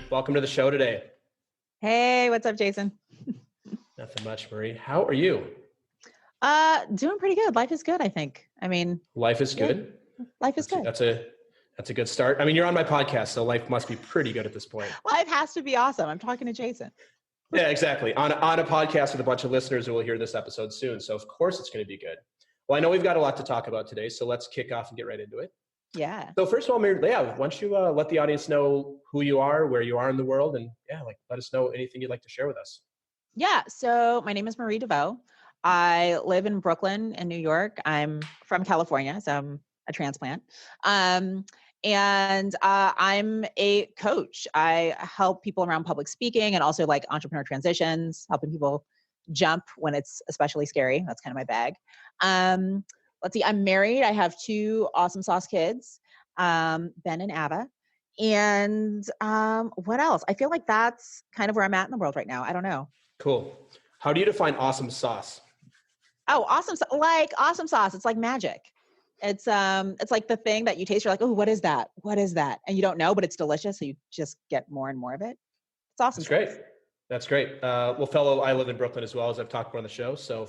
Welcome to the show today. Hey, what's up, Jason? Nothing much, Marie. How are you? Doing pretty good. Life is good, I think. I mean, Life is good. Life is good. That's a good start. I mean, you're on my podcast, so life must be pretty good at this point. Life has to be awesome. I'm talking to Jason. Yeah, exactly. On a podcast with a bunch of listeners who will hear this episode soon. So of course it's going to be good. Well, I know we've got a lot to talk about today, so let's kick off and get right into it. Yeah. So first of all, Mary, why don't you let the audience know who you are, where you are in the world, and let us know anything you'd like to share with us. Yeah. So my name is Marie Deveaux. I live in Brooklyn in New York. I'm from California, so I'm a transplant. And I'm a coach. I help people around public speaking and also like entrepreneur transitions, helping people jump when it's especially scary. That's kind of my bag. Let's see, I'm married. I have two awesome sauce kids, Ben and Ava. And what else? I feel like that's kind of where I'm at in the world right now. I don't know. Cool. How do you define awesome sauce? Oh, awesome. Like awesome sauce. It's like magic. It's like the thing that you taste. You're like, oh, what is that? What is that? And you don't know, but it's delicious. So you just get more and more of it. It's awesome. That's great. That's great. I live in Brooklyn as well, as I've talked about on the show. So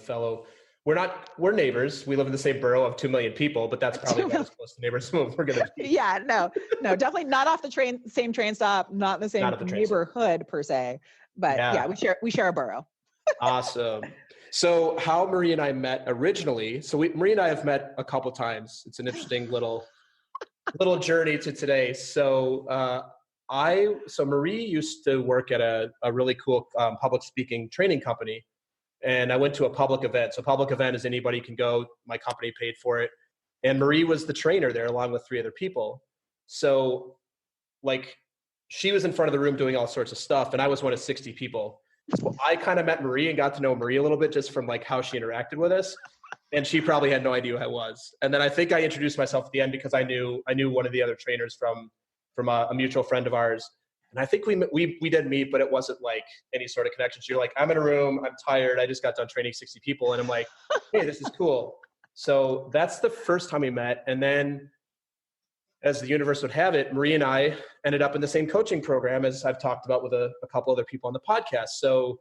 we're neighbors. We live in the same borough of 2 million people, but that's probably about as close to neighbors we're going to be. Yeah, no, definitely not off the same train stop, not in the same neighborhood per se, but yeah, we share a borough. Awesome. So how Marie and I met originally, Marie and I have met a couple times. It's an interesting little journey to today. So Marie used to work at a really cool public speaking training company. And I went to a public event. So public event is anybody can go. My company paid for it. And Marie was the trainer there along with 3 other people. So she was in front of the room doing all sorts of stuff. And I was one of 60 people. So I kind of met Marie and got to know Marie a little bit just from how she interacted with us. And she probably had no idea who I was. And then I think I introduced myself at the end because I knew one of the other trainers from a mutual friend of ours. And I think we did meet, but it wasn't like any sort of connection. So you're like, I'm in a room, I'm tired, I just got done training 60 people. And I'm like, hey, this is cool. So that's the first time we met. And then as the universe would have it, Marie and I ended up in the same coaching program, as I've talked about with a couple other people on the podcast. So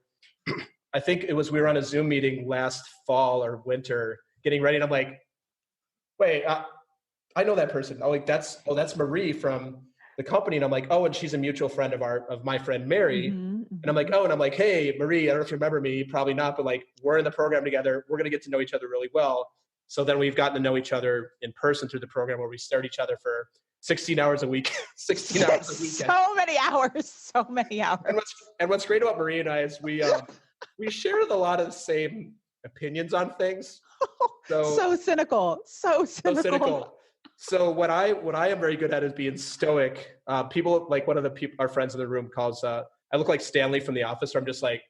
I think we were on a Zoom meeting last fall or winter getting ready. And I'm like, wait, I know that person. That's Marie from the company. And I'm like, oh, and she's a mutual friend of my friend Mary. Mm-hmm. And I'm like, hey, Marie, I don't know if you remember me, probably not, but we're in the program together. We're going to get to know each other really well. So then we've gotten to know each other in person through the program where we stare at each other for 16 hours a week, 16 hours a weekend. So many hours. And what's great about Marie and I is we share a lot of the same opinions on things. So cynical. So what I am very good at is being stoic. People one of our friends in the room calls, I look like Stanley from The Office, where I'm just like,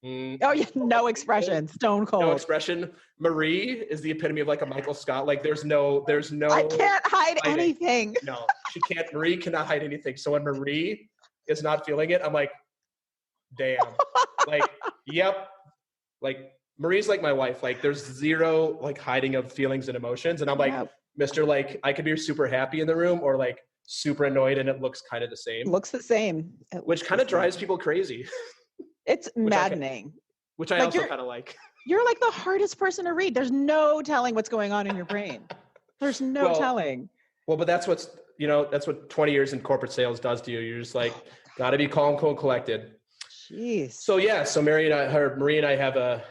oh yeah, no expression, stone cold. No expression. Marie is the epitome of a Michael Scott. There's no. I can't hide anything. No, she can't. Marie cannot hide anything. So when Marie is not feeling it, I'm like, damn. Yep. Marie's like my wife. There's zero hiding of feelings and emotions, and I'm like, yep. Mr. I could be super happy in the room or super annoyed, and it looks kind of the same. Which kind of drives people crazy. It's maddening. Which I also kind of like. You're the hardest person to read. There's no telling what's going on in your brain. There's no telling. Well, but that's that's what 20 years in corporate sales does to you. You're just got to be calm, cool, collected. Jeez. So yeah, so Marie and I have a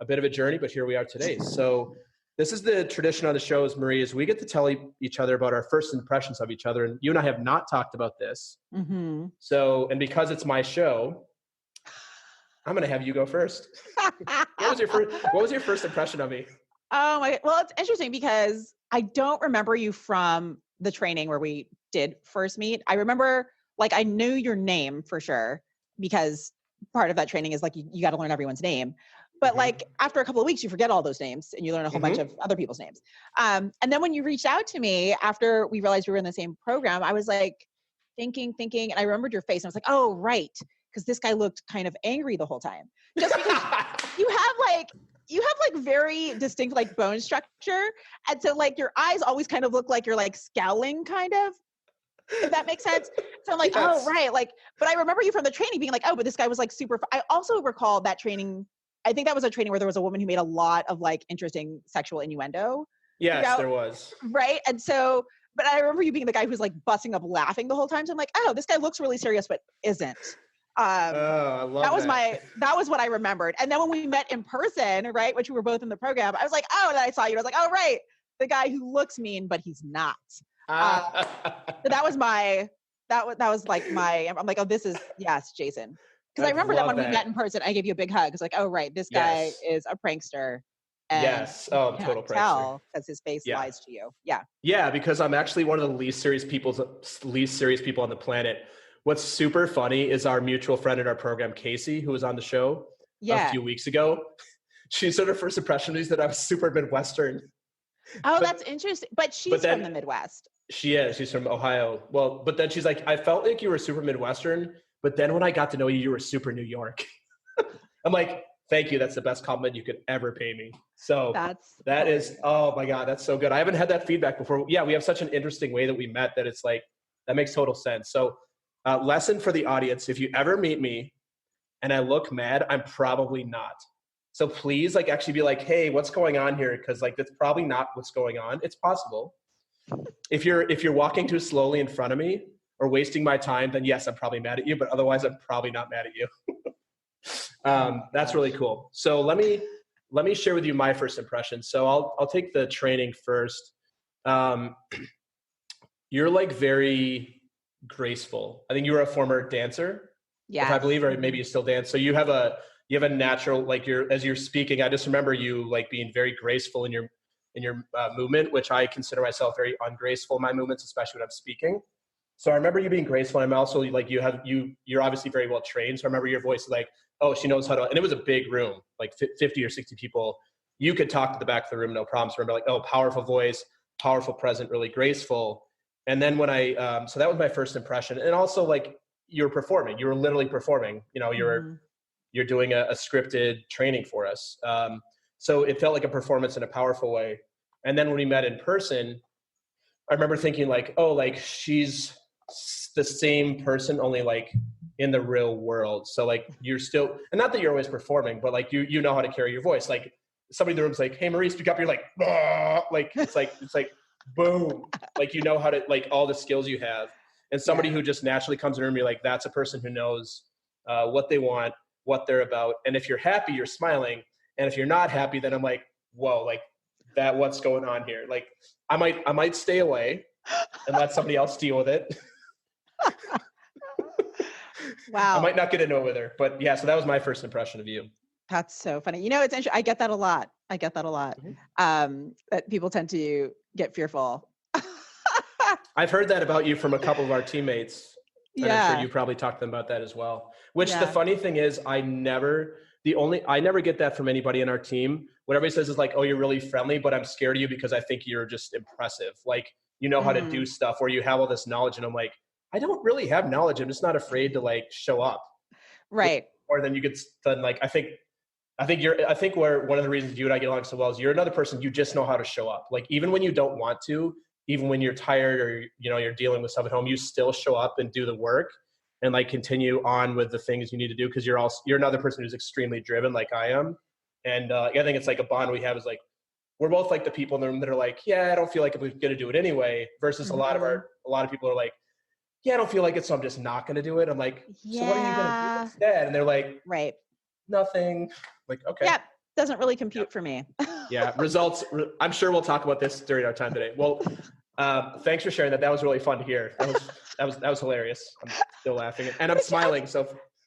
bit of a journey, but here we are today. So this is the tradition on the show, Marie, is we get to tell each other about our first impressions of each other. And you and I have not talked about this. Mm-hmm. So, and because it's my show, I'm going to have you go first. What was your first impression of me? Oh my, well, it's interesting because I don't remember you from the training where we did first meet. I remember I knew your name for sure because part of that training is you got to learn everyone's name. But after a couple of weeks, you forget all those names and you learn a whole bunch of other people's names. And then when you reached out to me after we realized we were in the same program, I was thinking, and I remembered your face. And I was like, oh, right. Because this guy looked kind of angry the whole time. Just because you have very distinct bone structure. And so your eyes always kind of look like you're scowling kind of. if that makes sense. So I'm like, Yes. oh, right. Like, but I remember you from the training being like, oh, but this guy was like super. I also recall that training. I think that was a training where there was a woman who made a lot of like interesting sexual innuendo Yes, throughout. there was. Right. And so, but I remember you being the guy who's like busting up laughing the whole time. So I'm like, oh, this guy looks really serious, but isn't. Oh, I love That was what I remembered. And then when we met in person, right, which we were both in the program, I was like, oh, and then I saw you. I was like, oh, right, the guy who looks mean, but he's not. So that was like I'm like, oh, this is, yes, Jason. Because I remember that when we met in person, I gave you a big hug. It's like, oh, right, this guy Yes. is a prankster. And Yes. you Oh, can't total prankster. tell because his face Yeah. lies to you. Yeah. Yeah, because I'm actually one of the least serious people on the planet. What's super funny is our mutual friend in our program, Casey, who was on the show a Yeah. few weeks ago. She said her first impression is that I was super Midwestern. Oh, But- that's interesting. But she's then- from the Midwest. She is. She's from Ohio. Well, but then she's like, I felt like you were super Midwestern, but then when I got to know you, you were super New York. I'm like, thank you. That's the best compliment you could ever pay me. So that is, oh my God, that's so good. I haven't had that feedback before. Yeah, we have such an interesting way that we met that it's like, that makes total sense. So lesson for the audience, if you ever meet me and I look mad, I'm probably not. So please like actually be like, hey, what's going on here? Because like, that's probably not what's going on. It's possible. If you're walking too slowly in front of me or wasting my time, then yes, I'm probably mad at you, but otherwise I'm probably not mad at you. That's really cool. So let me share with you my first impression. So I'll take the training first. You're like very graceful. I think you were a former dancer. Yeah. If I believe, or maybe you still dance. So you have a natural, like as you're speaking, I just remember you like being very graceful in your movement, which I consider myself very ungraceful in my movements, especially when I'm speaking. So I remember you being graceful. And I'm also like, you're obviously very well trained. So I remember your voice like, oh, she knows how to, and it was a big room, like 50 or 60 people. You could talk to the back of the room, no problems. Remember like, oh, powerful voice, powerful present, really graceful. And then when so that was my first impression. And also like you were literally performing, you're doing a scripted training for us. So it felt like a performance in a powerful way. And then when we met in person, I remember thinking like, oh, like she's the same person, only like in the real world. So like you're still, and not that you're always performing, but like you know how to carry your voice. Like somebody in the room's like, hey, Marie, speak up. You're like, bah! Like it's like boom. Like you know how to, like all the skills you have. And somebody who just naturally comes in the room, you're like, that's a person who knows what they want, what they're about. And if you're happy, you're smiling. And if you're not happy, then I'm like, whoa, like that, what's going on here? Like I might stay away and let somebody else deal with it. Wow. I might not get into it with her, but yeah, so that was my first impression of you. That's so funny. It's interesting. I get that a lot. Mm-hmm. That people tend to get fearful. I've heard that about you from a couple of our teammates. And Yeah. I'm sure you probably talked to them about that as well. Which the funny thing is, I never get that from anybody in our team. What everybody says is like, oh, you're really friendly, but I'm scared of you because I think you're just impressive. Like, you know how to do stuff where you have all this knowledge. And I'm like, I don't really have knowledge. I'm just not afraid to like show up. Right. Or then you get done. Like, I think where one of the reasons you and I get along so well is you're another person, you just know how to show up. Like, even when you don't want to, even when you're tired or, you're dealing with stuff at home, you still show up and do the work and like continue on with the things you need to do. Cause you're another person who's extremely driven like I am. And I think it's like a bond we have is like, we're both like the people in the room that are like, yeah, I don't feel like I'm going to do it anyway. Versus a lot of people are like, yeah, I don't feel like it. So I'm just not going to do it. I'm like, so what are you going to do instead? And they're like, right. Nothing. Like, okay. Yeah. Doesn't really compute for me. Yeah. Results. I'm sure we'll talk about this during our time today. Well, thanks for sharing that. That was really fun to hear. That was hilarious. I'm still laughing and I'm smiling. So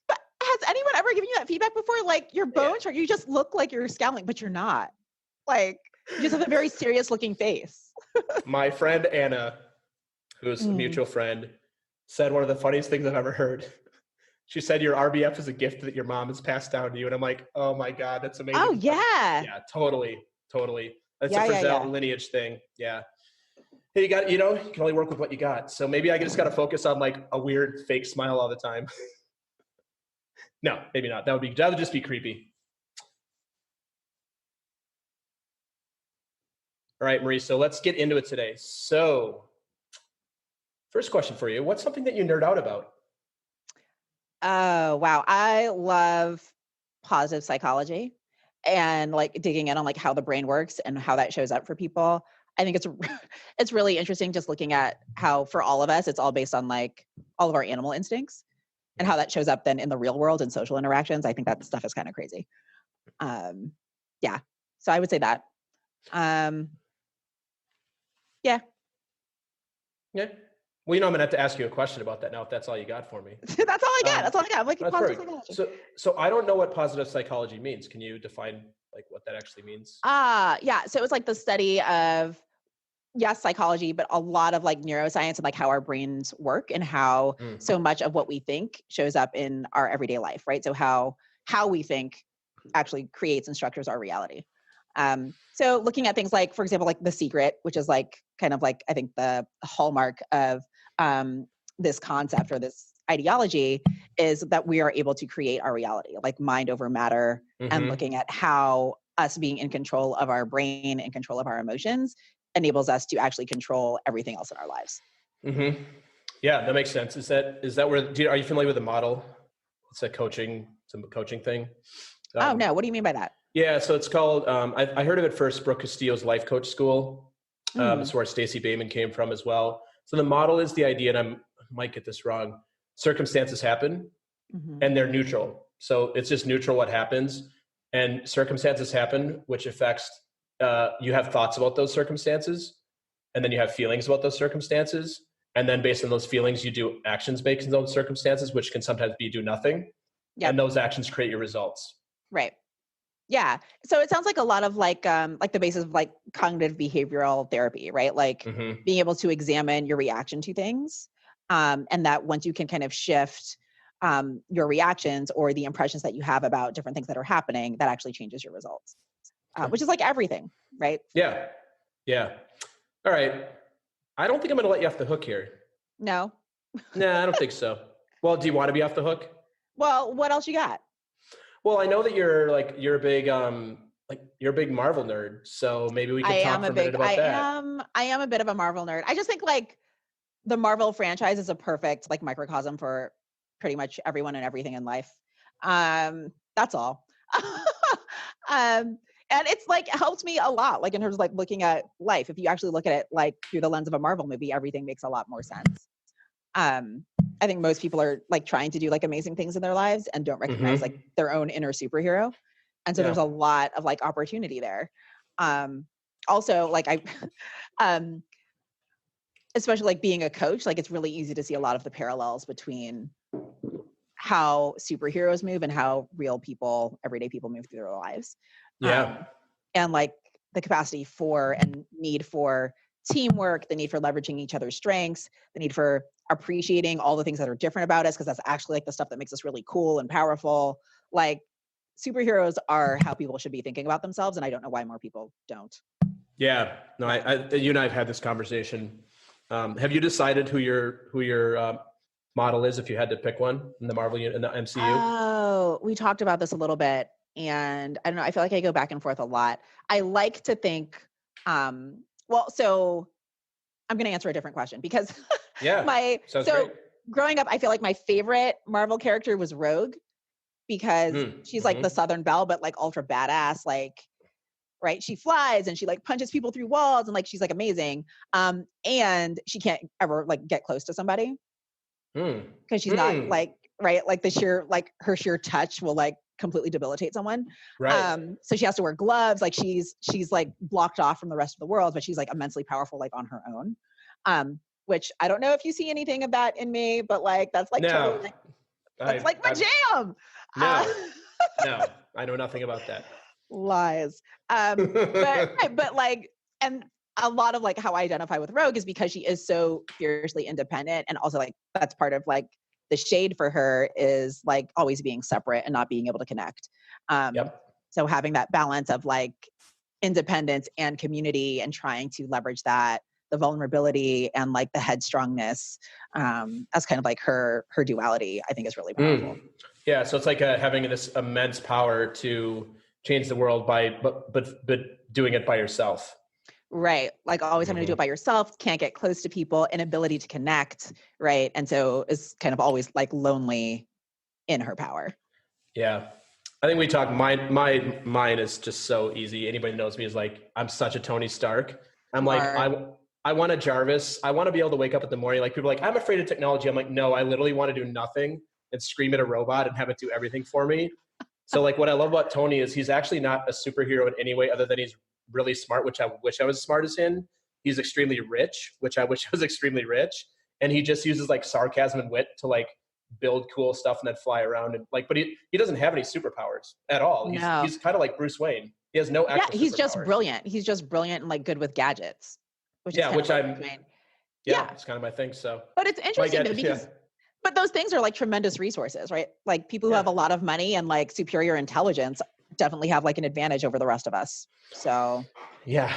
but has anyone ever given you that feedback before? Like your bones, you just look like you're scowling, but you're not. Like you just have a very serious looking face. My friend Anna, who's a mutual friend, said one of the funniest things I've ever heard. She said your RBF is a gift that your mom has passed down to you. And I'm like, oh my God, that's amazing. Oh yeah. Yeah, totally. That's a Frizzell lineage thing. Yeah. Hey, you can only work with what you got. So maybe I just got to focus on like a weird fake smile all the time. No, maybe not. That would just be creepy. All right, Marie. So let's get into it today. So First question for you. What's something that you nerd out about? Oh, wow. I love positive psychology and like digging in on like how the brain works and how that shows up for people. I think it's it's really interesting just looking at how for all of us it's all based on like all of our animal instincts and how that shows up then in the real world and social interactions. I think that stuff is kind of crazy. Um yeah. So I would say that. Um yeah. Yeah. Well, I'm going to have to ask you a question about that now, if that's all you got for me. That's all I got. Um, That's all I got. I'm like that's positive perfect. psychology. So I don't know what positive psychology means. Can you define like what that actually means? Yeah. So it was like the study of yes, psychology, but a lot of like neuroscience and like how our brains work and how Mm. so much of what we think shows up in our everyday life, right? So how we think actually creates and structures our reality. So looking at things like, for example, like The Secret, which is like kind of like I think the hallmark of this concept or this ideology is that we are able to create our reality, like mind over matter, and Mm-hmm. looking at how us being in control of our brain and control of our emotions enables us to actually control everything else in our lives. Mm-hmm. Yeah, that makes sense. Is that where? Are you familiar with the model? It's a coaching thing. Oh Um, no, what do you mean by that? yeah, so it's called. I heard of it first. Brooke Castillo's Life Coach School. Mm, It's where Stacey Bayman came from as well. So the model is the idea, and I might get this wrong. Circumstances happen, hmm and they're neutral. So it's just neutral what happens, and circumstances happen, which affects. You have thoughts about those circumstances, and then you have feelings about those circumstances, and then based on those feelings, you do actions based on those circumstances, which can sometimes be do nothing, and Yep. those actions create your results. Right. Yeah. So it sounds like a lot of like the basis of like cognitive behavioral therapy, right? Like Mm-hmm. being able to examine your reaction to things. And that once you can kind of shift your reactions or the impressions that you have about different things that are happening, that actually changes your results, which is like everything, right? Yeah, yeah. All right. I don't think I'm going to let you off the hook here. No. Nah, I don't think so. Well, do you want to be off the hook? Well, what else you got? Well, I know that you're a big Marvel nerd, so maybe we I could am talk a for a minute big, about that. I am a bit of a Marvel nerd. I just think like the Marvel franchise is a perfect like microcosm for pretty much everyone and everything in life. That's all. um, and it's like helped me a lot, like in terms of like looking at life. If you actually look at it like through the lens of a Marvel movie, everything makes a lot more sense. Um, I think most people are like trying to do like amazing things in their lives and don't recognize like Mm-hmm. their own inner superhero. And so Yeah. there's a lot of like opportunity there. Um, also like I, um, especially like being a coach, like it's really easy to see a lot of the parallels between how superheroes move and how real people, everyday people move through their lives. Yeah. Um, and like the capacity for and need for teamwork, the need for leveraging each other's strengths, the need for appreciating all the things that are different about us, because that's actually like the stuff that makes us really cool and powerful. Like superheroes are how people should be thinking about themselves. And I don't know why more people don't. Yeah. No, Yeah. you and I have had this conversation. Have you decided who your model is if you had to pick one in the in the MCU? Oh, we talked about this a little bit. And I don't know, I feel like I go back and forth a lot. I like to think, so I'm going to answer a different question because Yeah. Sounds great. growing up, I feel like my favorite Marvel character was Rogue because she's like Mm-hmm. the Southern Belle, but like ultra badass, like, right. She flies and she like punches people through walls and like, she's like amazing. And she can't ever like get close to somebody Mm. because she's not Mm. like, right. Like the sheer, like her sheer touch will like completely debilitate someone. Right. So she has to wear gloves. Like she's like blocked off from the rest of the world, but she's like immensely powerful, like on her own. Which I don't know if you see anything of that in me, but like, that's like totally No. like, that's I, like my I jam. Uh, no. No. I know nothing about that. lies. But like, and a lot of like how I identify with Rogue is because she is so fiercely independent. And also like, that's part of like the shade for her is like always being separate and not being able to connect. Yep. So having that balance of like independence and community and trying to leverage that, the vulnerability and like the headstrongness, as kind of like her duality, I think is really powerful. Yeah. So it's like having this immense power to change the world but doing it by yourself. Right. Like always having to do it by yourself, can't get close to people, inability to connect. Right. And so is kind of always like lonely in her power. Yeah. I think we talk, mine is just so easy. Anybody knows me is like, I'm such a Tony Stark. I'm like, I want a Jarvis. I want to be able to wake up in the morning. Like people are like, I'm afraid of technology. I'm like, no, I literally want to do nothing and scream at a robot and have it do everything for me. So like what I love about Tony is he's actually not a superhero in any way other than he's really smart, which I wish I was as smart as him. He's extremely rich, which I wish I was extremely rich. And he just uses like sarcasm and wit to like build cool stuff and then fly around and like, but he doesn't have any superpowers at all. He's kind of like Bruce Wayne. He has no actual he's superpowers. Just brilliant. He's just brilliant and like good with gadgets. Which I'm, it's kind of my thing. So, but it's interesting though, because, but those things are like tremendous resources, right? Like people who have a lot of money and like superior intelligence definitely have like an advantage over the rest of us. So, yeah,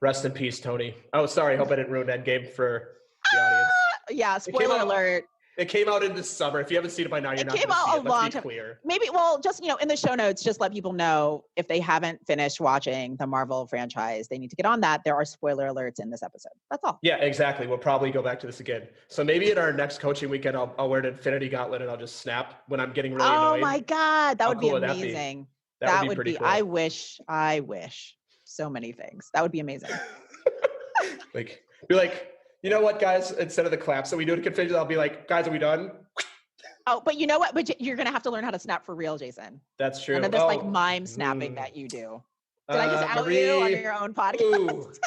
rest in peace, Tony. Oh, sorry. Hope I didn't ruin Endgame for the audience. Yeah, spoiler alert. It came out in the summer. If you haven't seen it by now, you're not going to see it. Let's be clear. Maybe, well, just, in the show notes, just let people know if they haven't finished watching the Marvel franchise, they need to get on that. There are spoiler alerts in this episode. That's all. Yeah, exactly. We'll probably go back to this again. So maybe at our next coaching weekend, I'll wear an Infinity Gauntlet and I'll just snap when I'm getting really annoyed. Oh my God. That would be amazing. That would be, cool. I wish so many things. That would be amazing. Like, be like, you know what, guys? Instead of the claps that we do to Confidential, I'll be like, guys, are we done? Oh, but you know what? But you're going to have to learn how to snap for real, Jason. That's true. And then this like mime snapping that you do. Did I just out you on your own podcast?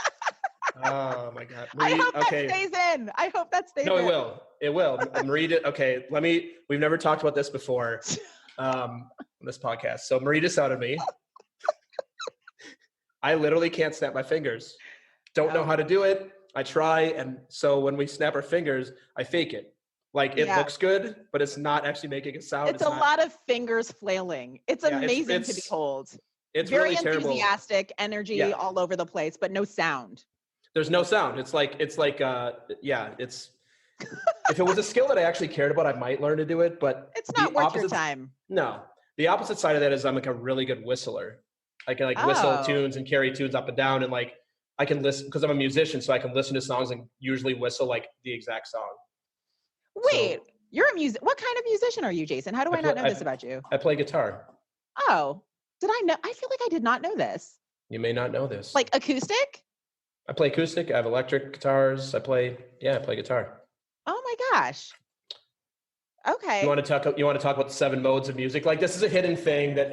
Oh my God. Marie, I hope that stays in. I hope that stays in. No, it will. It will. Marie did. Okay. We've never talked about this before on this podcast. So Marie just outed me. I literally can't snap my fingers. Don't know how to do it. I try, and so when we snap our fingers, I fake it. Like it looks good, but it's not actually making a sound. It's a lot of fingers flailing. It's amazing to behold. It's very really terrible. Enthusiastic energy all over the place, but no sound. There's no sound. It's if it was a skill that I actually cared about, I might learn to do it, but it's not worth your time. No. The opposite side of that is I'm like a really good whistler. I can whistle tunes and carry tunes up and down, and like I can listen because I'm a musician, so I can listen to songs and usually whistle like the exact song. Wait, you're a what kind of musician are you, Jason? How do I not know this about you? I play guitar. Oh, did I know? I feel like I did not know this. You may not know this. Like acoustic? I play acoustic. I have electric guitars. I play guitar. Oh my gosh. Okay. You want to talk about the 7 modes of music? Like this is a hidden thing that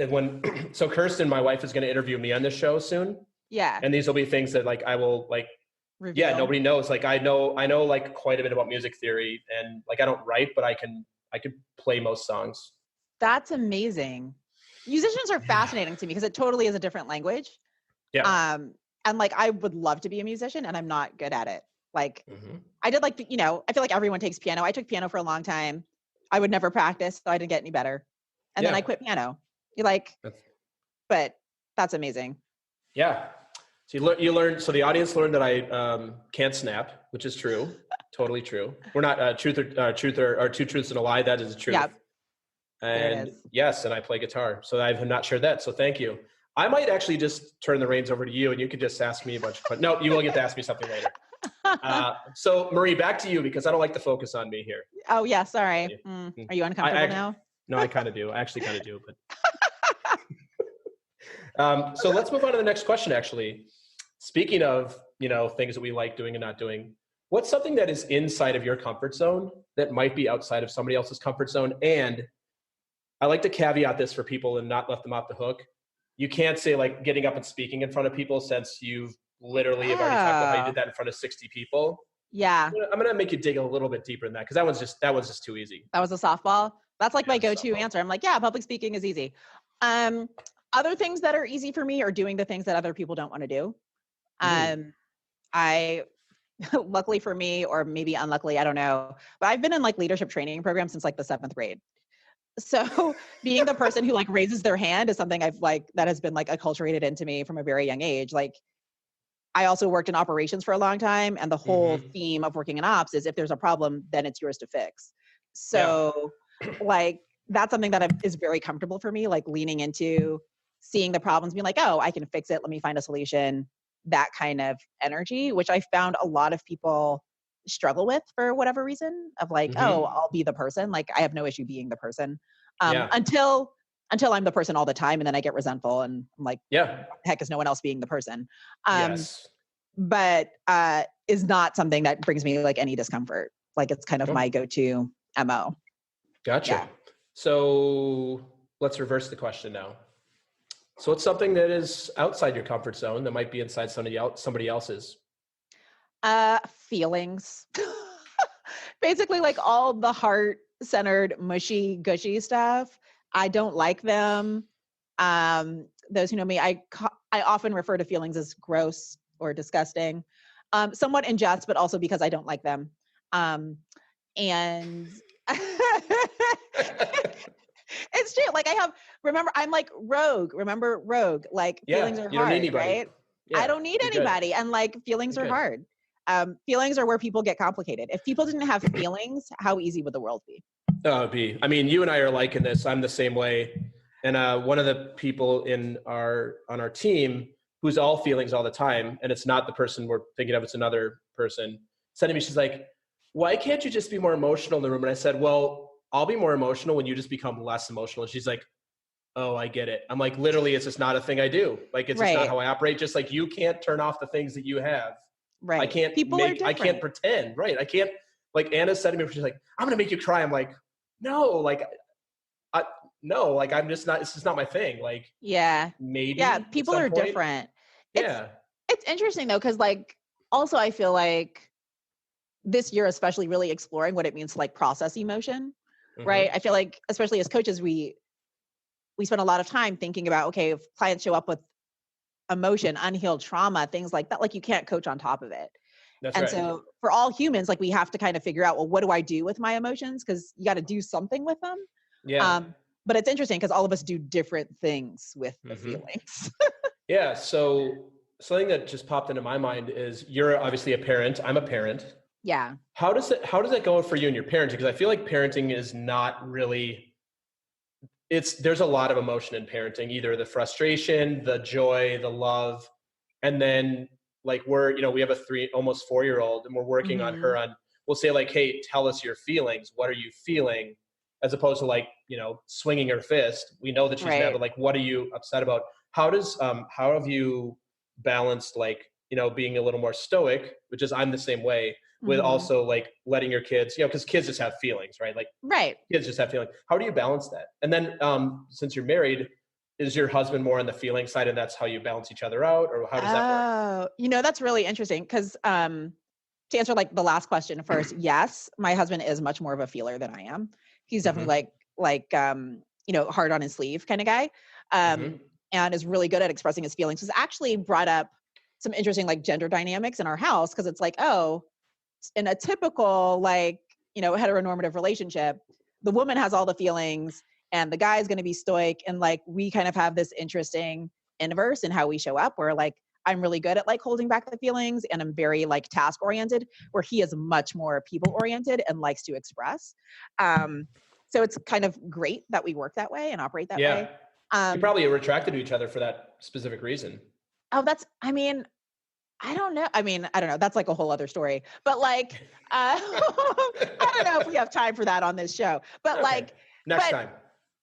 so Kirsten, my wife, is going to interview me on this show soon. Yeah. And these will be things that like I will like reveal. Yeah, nobody knows. Like I know like quite a bit about music theory, and like I don't write, but I could play most songs. That's amazing. Musicians are fascinating to me because it totally is a different language. Yeah. And like I would love to be a musician and I'm not good at it. Like I did I feel like everyone takes piano. I took piano for a long time. I would never practice, so I didn't get any better. And then I quit piano. But that's amazing. Yeah. So you learn. So the audience learned that I can't snap, which is true. Totally true. We're not truth or two truths and a lie. That is the truth. Yeah. And yes, and I play guitar. So I have not shared that. So thank you. I might actually just turn the reins over to you, and you could just ask me a bunch of questions. No, you will get to ask me something later. So Marie, back to you because I don't like the focus on me here. Oh yeah, sorry. Are you uncomfortable now? No, I kind of do. I actually kind of do, but. So let's move on to the next question. Actually, speaking of things that we like doing and not doing, what's something that is inside of your comfort zone that might be outside of somebody else's comfort zone? And I like to caveat this for people and not let them off the hook. You can't say like getting up and speaking in front of people since you've literally have already talked about how you did that in front of 60 people. Yeah. I'm going to make you dig a little bit deeper than that because that one's just too easy. That was a softball. That's like my go-to answer. I'm like, yeah, public speaking is easy. Other things that are easy for me are doing the things that other people don't want to do. I, luckily for me, or maybe unluckily, I don't know, but I've been in like leadership training programs since like the 7th grade. So being the person who like raises their hand is something that has been like acculturated into me from a very young age. Like I also worked in operations for a long time. And the whole theme of working in ops is if there's a problem, then it's yours to fix. So like, that's something that is very comfortable for me, like leaning into seeing the problems, being like, oh, I can fix it. Let me find a solution. that kind of energy, which I found a lot of people struggle with for whatever reason of like, oh, Mm-hmm. I'll be the person. Like I have no issue being the person. Yeah. Until I'm the person all the time and then I get resentful and I'm like, Yeah. heck is no one else being the person. Um, Yes. but is not something that brings me like any discomfort. Like it's kind of Oh, my go-to MO. gotcha. Yeah. So let's reverse the question now. So what's something that is outside your comfort zone that might be inside somebody else's? Feelings. Basically like all the heart-centered, mushy, gushy stuff. I don't like them. Those who know me, I often refer to feelings as gross or disgusting. Somewhat in jest, but also because I don't like them. Um, and it's true. Like remember, I'm like rogue. Remember rogue, like feelings Yeah, are you don't need hard, anybody. right? I Yeah, don't need you're good. anybody. And like feelings You're are good. hard. Feelings are where people get complicated. If people didn't have feelings, how easy would the world be? Oh, B. I mean, you and I are liking this. I'm the same way. And one of the people on our team who's all feelings all the time, and it's not the person we're thinking of, it's another person, said to me, she's like, why can't you just be more emotional in the room? And I said, well, I'll be more emotional when you just become less emotional. And she's like, oh, I get it. I'm like, literally, it's just not a thing I do. Like, it's just not Right. how I operate. Just like you can't turn off the things that you have. Right. People are I can't different. pretend, right? I can't, like Anna said to me, she's like, I'm going to make you cry. I'm like, no, like, I, no, like, I'm just not, this is not my thing. Like, Yeah. Yeah. maybe at People some are point. different. It's Yeah. it's interesting though, because like also I feel like this year especially really exploring what it means to like process emotion. Mm-hmm. Right. I feel like especially as coaches, we spend a lot of time thinking about, okay, if clients show up with emotion, unhealed trauma, things like that, like you can't coach on top of it. That's And right. so for all humans, like we have to kind of figure out, well, what do I do with my emotions? Because you got to do something with them. Yeah. But it's interesting because all of us do different things with the Mm-hmm. feelings. Yeah. So something that just popped into my mind is you're obviously a parent. I'm a parent. Yeah. How does that go for you and your parenting? Because I feel like parenting is not really, there's a lot of emotion in parenting, either the frustration, the joy, the love, and then like we have a almost 4-year old, and we're working on Hmm. her on, we'll say like, hey, tell us your feelings. What are you feeling? As opposed to like, swinging her fist. We know that she's mad, Right. but like, what are you upset about? How have you balanced like, being a little more stoic, which is I'm the same way, with Hmm. also like letting your kids, because kids just have feelings, right? Like Right. kids just have feelings. How do you balance that? And then since you're married, is your husband more on the feeling side and that's how you balance each other out, or how does that work? Oh, that's really interesting because to answer like the last question first, yes, my husband is much more of a feeler than I am. He's definitely Mm-hmm. hard on his sleeve kind of guy. Mm-hmm. And is really good at expressing his feelings. It's actually brought up some interesting like gender dynamics in our house because it's like, oh, in a typical like, heteronormative relationship, the woman has all the feelings and the guy is going to be stoic, and like we kind of have this interesting inverse in how we show up where like I'm really good at like holding back the feelings and I'm very like task oriented, where he is much more people oriented and likes to express. Um, so it's kind of great that we work that way and operate that way. Yeah. You Um, probably are attracted to each other for that specific reason. oh, I mean, I don't know. I mean, I don't know. That's like a whole other story. But like, I don't know if we have time for that on this show. But Okay. like, Next but time.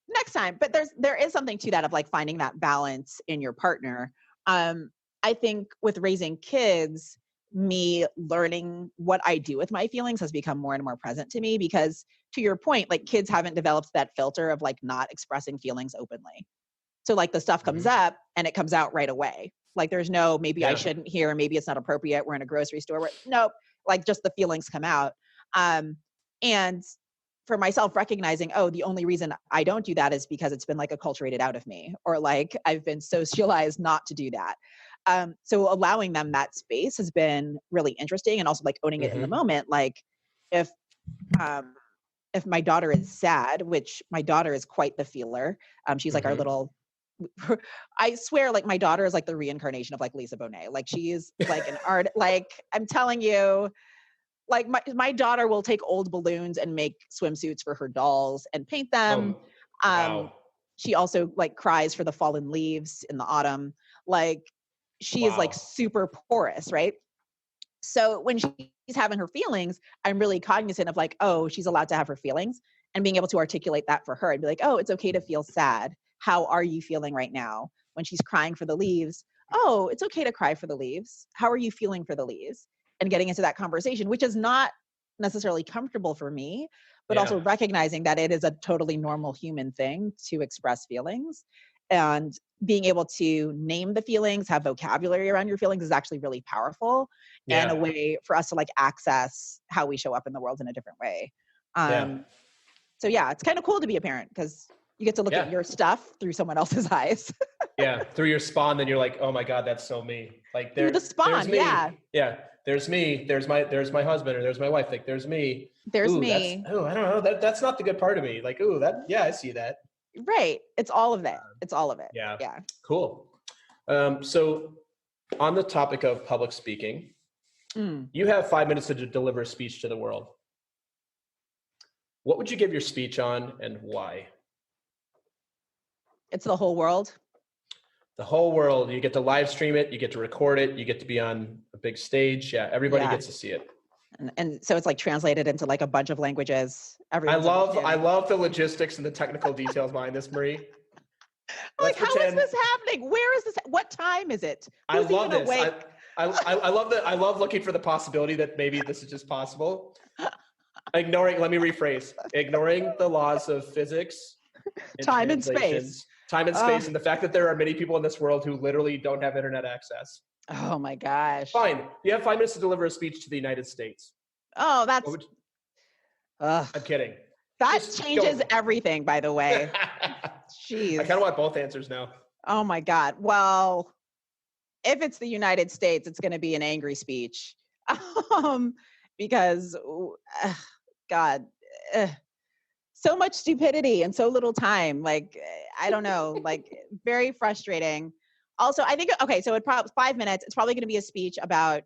next time. But there is something to that of like finding that balance in your partner. Um, I think with raising kids, me learning what I do with my feelings has become more and more present to me because to your point, like kids haven't developed that filter of like not expressing feelings openly. So like the stuff comes Mm-hmm. up and it comes out right away. Like there's no, maybe I Yeah. shouldn't hear, maybe it's not appropriate. We're in a grocery store. Nope. Like just the feelings come out. And for myself recognizing, oh, the only reason I don't do that is because it's been like acculturated out of me, or like I've been socialized not to do that. So allowing them that space has been really interesting, and also like owning it in the Mm-hmm. moment. Like if, um, if my daughter is sad, which my daughter is quite the feeler, she's like our Mm-hmm. little, I swear, like my daughter is like the reincarnation of like Lisa Bonet. Like she is like an art. Like I'm telling you, like my daughter will take old balloons and make swimsuits for her dolls and paint them. Um, Wow. she also like cries for the fallen leaves in the autumn. Like she is like Wow. super porous, right? So when she's having her feelings, I'm really cognizant of like, oh, she's allowed to have her feelings, and being able to articulate that for her and be like, oh, it's okay to feel sad. How are you feeling right now? When she's crying for the leaves, oh, it's okay to cry for the leaves. How are you feeling for the leaves? And getting into that conversation, which is not necessarily comfortable for me, but Yeah. also recognizing that it is a totally normal human thing to express feelings. And being able to name the feelings, have vocabulary around your feelings is actually really powerful, and a Yeah. way for us to like access how we show up in the world in a different way. Yeah. So yeah, it's kind of cool to be a parent because you get to look at Yeah. your stuff through someone else's eyes. Yeah. Through your spawn, then you're like, oh my God, that's so me. Like Through the there's spawn, yeah. me. Yeah. There's me. There's my husband, or there's my wife. Like there's me. There's Ooh, me. I don't know. That's not the good part of me. Like, ooh, yeah, I see that. Right. It's all of it. It's all of it. Yeah. Yeah. Cool. So on the topic of public speaking, Mm. you have 5 minutes to deliver a speech to the world. What would you give your speech on, and why? It's the whole world. The whole world. You get to live stream it. You get to record it. You get to be on a big stage. Yeah. Everybody Yeah. gets to see it. And so it's like translated into like a bunch of languages. Everyone's I understanding. love the logistics and the technical details behind this, Marie. Like, Let's how is pretend. this happening? Where is this? What time is it? I Who's love even this. awake? I love looking for the possibility that maybe this is just possible. Let me rephrase. Ignoring the laws of physics and Time and translations, space. time and space, and the fact that there are many people in this world who literally don't have internet access. Oh my gosh. Fine. You have 5 minutes to deliver a speech to the United States. Oh, that's. What would you- Ugh. I'm kidding. That Just changes go. everything, by the way. Jeez. I kind of want both answers now. Oh my God. Well, if it's the United States, it's going to be an angry speech. Because, God, so much stupidity and so little time. Like, I don't know, like very frustrating. Also, I think, okay, so 5 minutes, it's probably going to be a speech about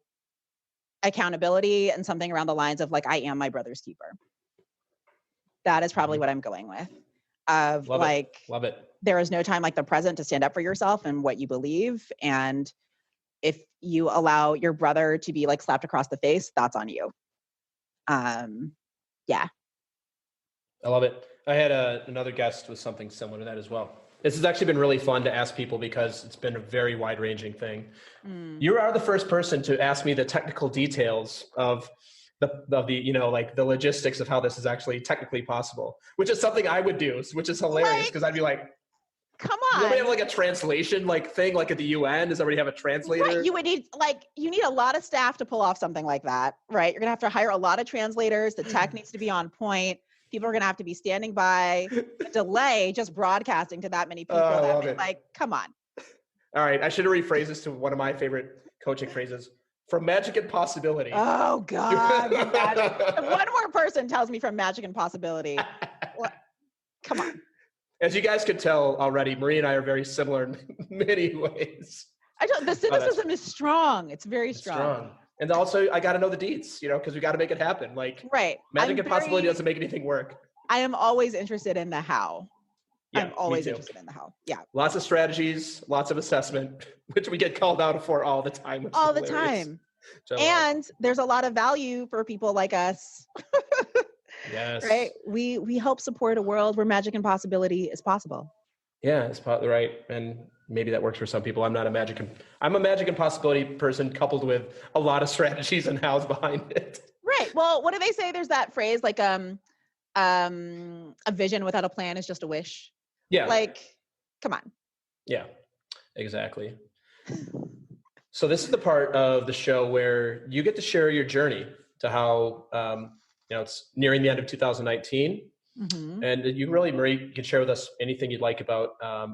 accountability and something around the lines of like, I am my brother's keeper. That is probably what I'm going with. Of Love like, it. Love it. there is no time like the present to stand up for yourself and what you believe. And if you allow your brother to be like slapped across the face, that's on you. Yeah. I love it. I had another guest with something similar to that as well. This has actually been really fun to ask people because it's been a very wide-ranging thing. You are the first person to ask me the technical details of the like the logistics of how this is actually technically possible, which is something I would do, which is hilarious because I'd be like, come on. Does everybody have like a translation like thing like at the UN? Does everybody have a translator? Right. You would need you need a lot of staff to pull off something like that, right? You're gonna have to hire a lot of translators. The tech needs to be on point. People are gonna have to be standing by. The delay just broadcasting to that many people. Like, come on. All right, I should have rephrased this to one of my favorite coaching phrases: from magic and possibility. Oh God! If one more person tells me from magic and possibility, come on. As you guys could tell already, Marie and I are very similar in many ways. The cynicism is strong. It's very strong. And also, I got to know the deets, because we got to make it happen. Like, right. Magic and possibility doesn't make anything work. I am always interested in the how. Yeah, I'm always interested in the how. Yeah. Lots of strategies, lots of assessment, which we get called out for all the time. All the time. So, and there's a lot of value for people like us. Yes. Right. We help support a world where magic and possibility is possible. Yeah, it's right. And maybe that works for some people. I'm a magic and possibility person coupled with a lot of strategies and hows behind it. Right. Well, what do they say? There's that phrase like a vision without a plan is just a wish. Yeah. Like, come on. Yeah, exactly. So this is the part of the show where you get to share your journey to how it's nearing the end of 2019. Mm-hmm. And you really, Marie, you can share with us anything you'd like about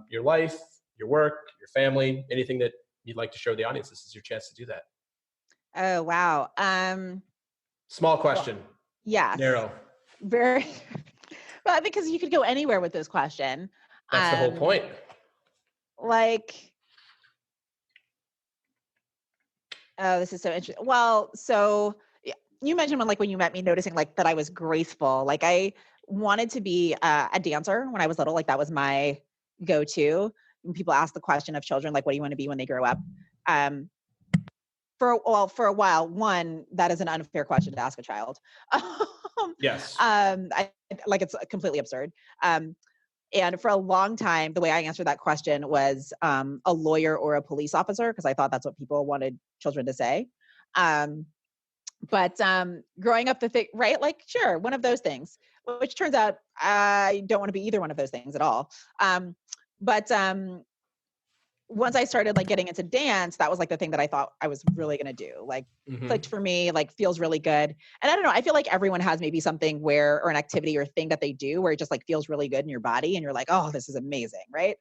your life, your work, your family, anything that you'd like to share with the audience. This is your chance to do that. Oh, wow. Small question. Well, yes. Narrow. Very. Well, I think because you could go anywhere with this question. That's the whole point. Like, oh, this is so interesting. Well, so you mentioned when you met me, noticing like that I was graceful. Like I wanted to be a dancer when I was little. Like that was my go-to. When people ask the question of children, like, what do you want to be when they grow up? Um, for a while, one, that is an unfair question to ask a child. Yes. Like it's completely absurd. And for a long time, the way I answered that question was a lawyer or a police officer, because I thought that's what people wanted children to say. But growing up, right? Like, sure, one of those things, which turns out I don't want to be either one of those things at all. But once I started like getting into dance, that was like the thing that I thought I was really going to do. Like clicked for me, like feels really good. And I don't know, I feel like everyone has maybe something or an activity or thing that they do where it just like feels really good in your body and you're like, oh, this is amazing. Right.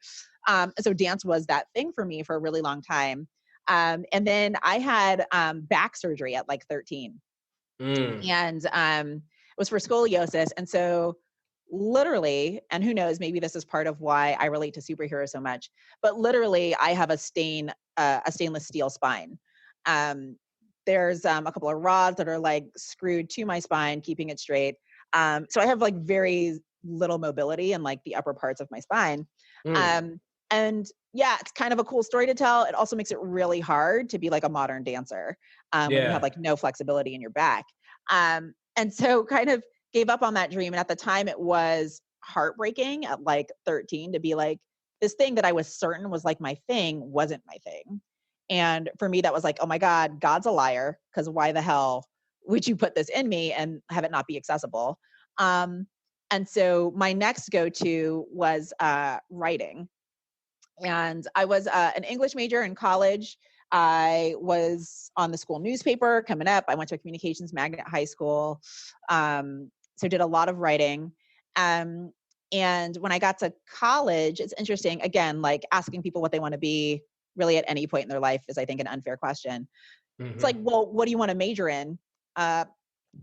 And so dance was that thing for me for a really long time. And then I had back surgery at like 13 and it was for scoliosis. And so literally, and who knows, maybe this is part of why I relate to superheroes so much, but literally I have a stainless steel spine. There's a couple of rods that are like screwed to my spine, keeping it straight. So I have like very little mobility in like the upper parts of my spine. And yeah, it's kind of a cool story to tell. It also makes it really hard to be like a modern dancer when you have like no flexibility in your back. And so kind of gave up on that dream. And at the time it was heartbreaking at like 13 to be like, this thing that I was certain was like my thing wasn't my thing. And for me, that was like, oh my God, God's a liar. Cause why the hell would you put this in me and have it not be accessible? And so my next go-to was writing. And I was an English major in college. I was on the school newspaper coming up. I went to a communications magnet high school. So did a lot of writing. And when I got to college, it's interesting, again, like asking people what they want to be really at any point in their life is, I think, an unfair question. It's like, well, what do you want to major in? I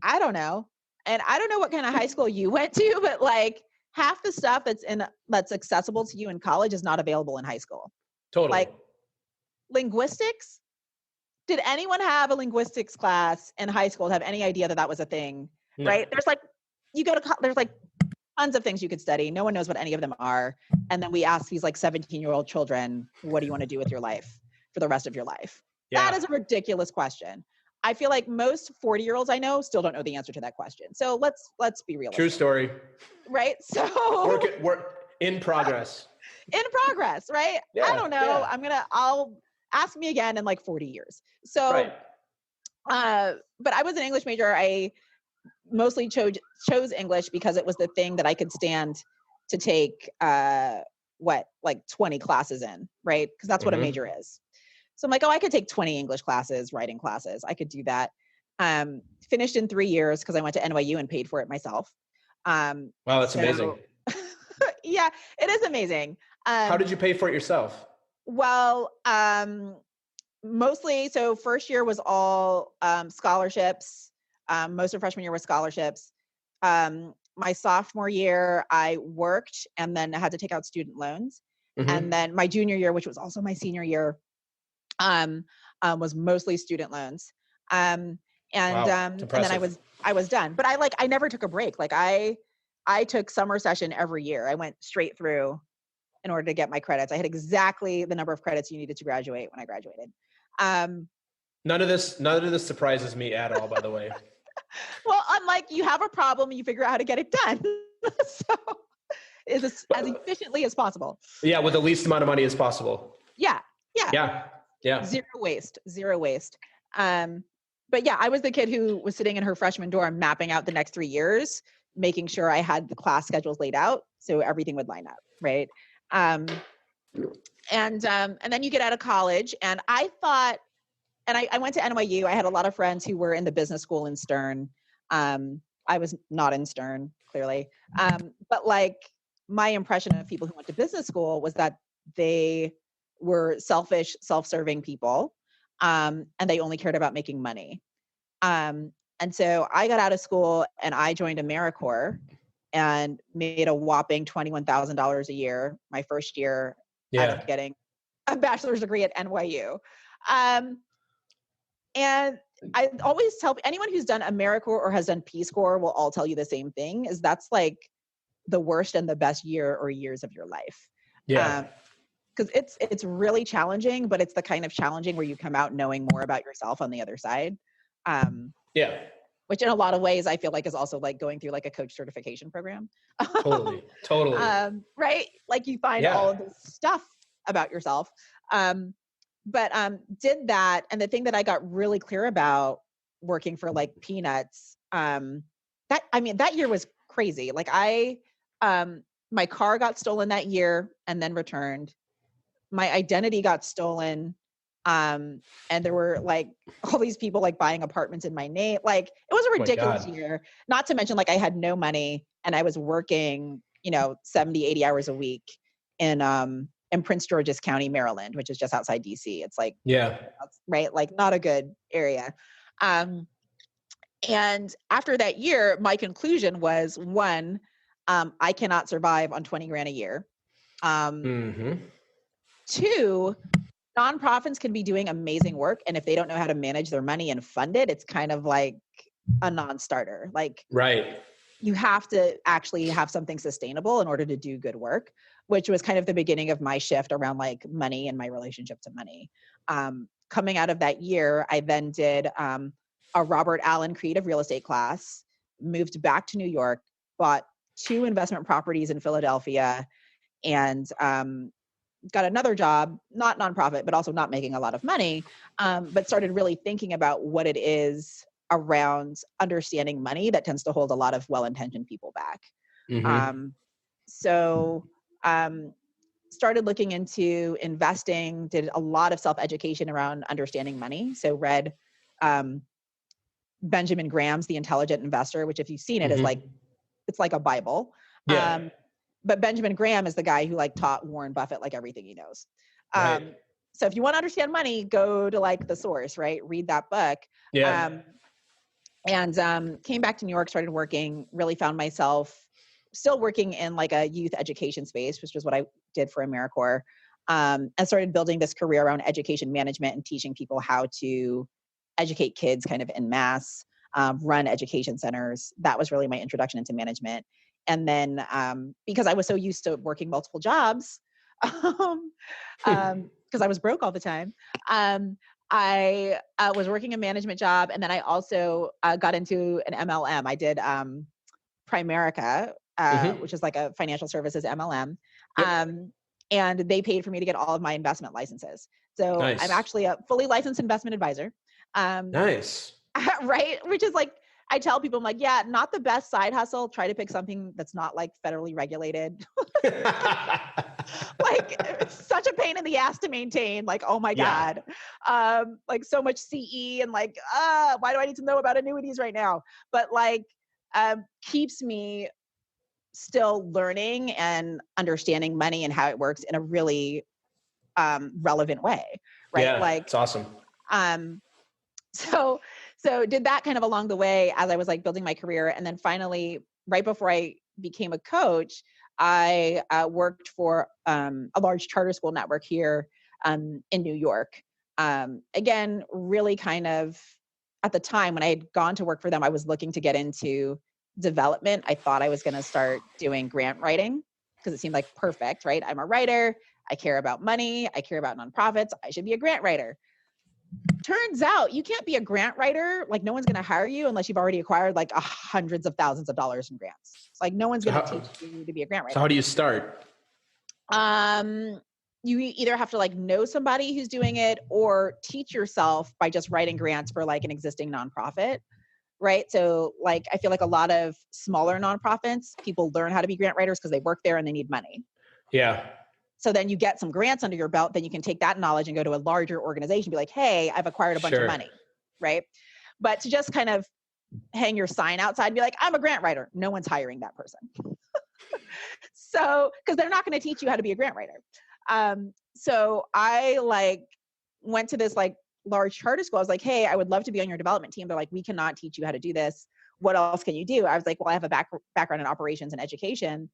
don't know. And I don't know what kind of high school you went to, but like half the stuff that's accessible to you in college is not available in high school. Totally. Like linguistics. Did anyone have a linguistics class in high school to have any idea that was a thing? No. Right? There's like, there's like tons of things you could study. No one knows what any of them are. And then we ask these like 17-year-old children, what do you want to do with your life for the rest of your life? Yeah. That is a ridiculous question. I feel like most 40-year-olds I know still don't know the answer to that question. So let's be realistic. True story. Right? So work in progress. In progress, right? Yeah, I don't know. Yeah. I'll ask me again in like 40 years. So, right. But I was an English major. I mostly chose English because it was the thing that I could stand to take, like 20 classes in, right? Because that's what a major is. So I'm like, oh, I could take 20 English classes, writing classes. I could do that. Finished in 3 years because I went to NYU and paid for it myself. Wow, that's amazing. Yeah, it is amazing. How did you pay for it yourself? Well, mostly, so first year was all scholarships. Most of freshman year was scholarships. My sophomore year, I worked and then I had to take out student loans. And then my junior year, which was also my senior year, was mostly student loans. And then I was done. But I never took a break. Like I took summer session every year. I went straight through in order to get my credits. I had exactly the number of credits you needed to graduate when I graduated. None of this surprises me at all, by the way. Well, unlike you have a problem, you figure out how to get it done. So it's as efficiently as possible. Yeah, with the least amount of money as possible. Yeah. Zero waste. But yeah, I was the kid who was sitting in her freshman dorm mapping out the next 3 years, making sure I had the class schedules laid out so everything would line up, right? And then you get out of college, and I thought, and I went to NYU. I had a lot of friends who were in the business school in Stern. I was not in Stern, clearly. But like my impression of people who went to business school was that they were selfish, self-serving people, and they only cared about making money. And so I got out of school and I joined AmeriCorps and made a whopping $21,000 a year my first year out of getting a bachelor's degree at NYU. And I always tell anyone who's done AmeriCorps or has done Peace Corps will all tell you the same thing, is that's like the worst and the best year or years of your life. Yeah. because it's really challenging, but it's the kind of challenging where you come out knowing more about yourself on the other side. Yeah. Which in a lot of ways I feel like is also like going through like a coach certification program. Totally. Right? Like you find all of this stuff about yourself. But did that. And the thing that I got really clear about working for like peanuts, that year was crazy. Like my car got stolen that year and then returned. My identity got stolen. And there were like all these people like buying apartments in my name. Like it was a ridiculous year, not to mention like I had no money and I was working, 70, 80 hours a week in Prince George's County, Maryland, which is just outside DC. It's like, right. Like not a good area. And after that year, my conclusion was one, I cannot survive on 20 grand a year. Two, nonprofits can be doing amazing work. And if they don't know how to manage their money and fund it, it's kind of like a non-starter. Like, you have to actually have something sustainable in order to do good work, which was kind of the beginning of my shift around like money and my relationship to money. Coming out of that year, I then did a Robert Allen creative real estate class, moved back to New York, bought 2 investment properties in Philadelphia, and got another job, not nonprofit, but also not making a lot of money, but started really thinking about what it is around understanding money that tends to hold a lot of well-intentioned people back. So started looking into investing, did a lot of self-education around understanding money. So read Benjamin Graham's The Intelligent Investor, which if you've seen it is like, it's like a Bible. But Benjamin Graham is the guy who like taught Warren Buffett like everything he knows. So if you want to understand money, go to like the source, right? Read that book. And came back to New York, started working, really found myself still working in like a youth education space, which was what I did for AmeriCorps, and started building this career around education management and teaching people how to educate kids kind of en masse, run education centers. That was really my introduction into management. And then because I was so used to working multiple jobs, because I was broke all the time, I was working a management job. And then I also got into an MLM. I did Primerica, which is like a financial services MLM. And they paid for me to get all of my investment licenses. So I'm actually a fully licensed investment advisor. Right? Which is like, I tell people, I'm like, yeah, not the best side hustle. Try to pick something that's not like federally regulated. Like it's such a pain in the ass to maintain. Like, oh my God. Like so much CE and like, why do I need to know about annuities right now? But like, keeps me still learning and understanding money and how it works in a really relevant way. Right. Yeah, like it's awesome. So did that kind of along the way as I was like building my career. And then finally, right before I became a coach, I worked for a large charter school network here in New York. Again, really kind of at the time when I had gone to work for them, I was looking to get into development. I thought I was going to start doing grant writing because it seemed like perfect, right? I'm a writer. I care about money. I care about nonprofits. I should be a grant writer. Turns out you can't be a grant writer. Like no one's going to hire you unless you've already acquired like hundreds of thousands of dollars in grants. Like no one's going to teach you to be a grant writer. So how do you start? You either have to like know somebody who's doing it or teach yourself by just writing grants for like an existing nonprofit. Right. So like, I feel like a lot of smaller nonprofits, people learn how to be grant writers because they work there and they need money. Yeah. So then you get some grants under your belt, then you can take that knowledge and go to a larger organization and be like, hey, I've acquired a bunch of money. Right. But to just kind of hang your sign outside and be like, I'm a grant writer. No one's hiring that person. So, because they're not going to teach you how to be a grant writer. So I like went to this like large charter school. I was like, hey, I would love to be on your development team. They're like, we cannot teach you how to do this. What else can you do? I was like, well, I have a background in operations and education.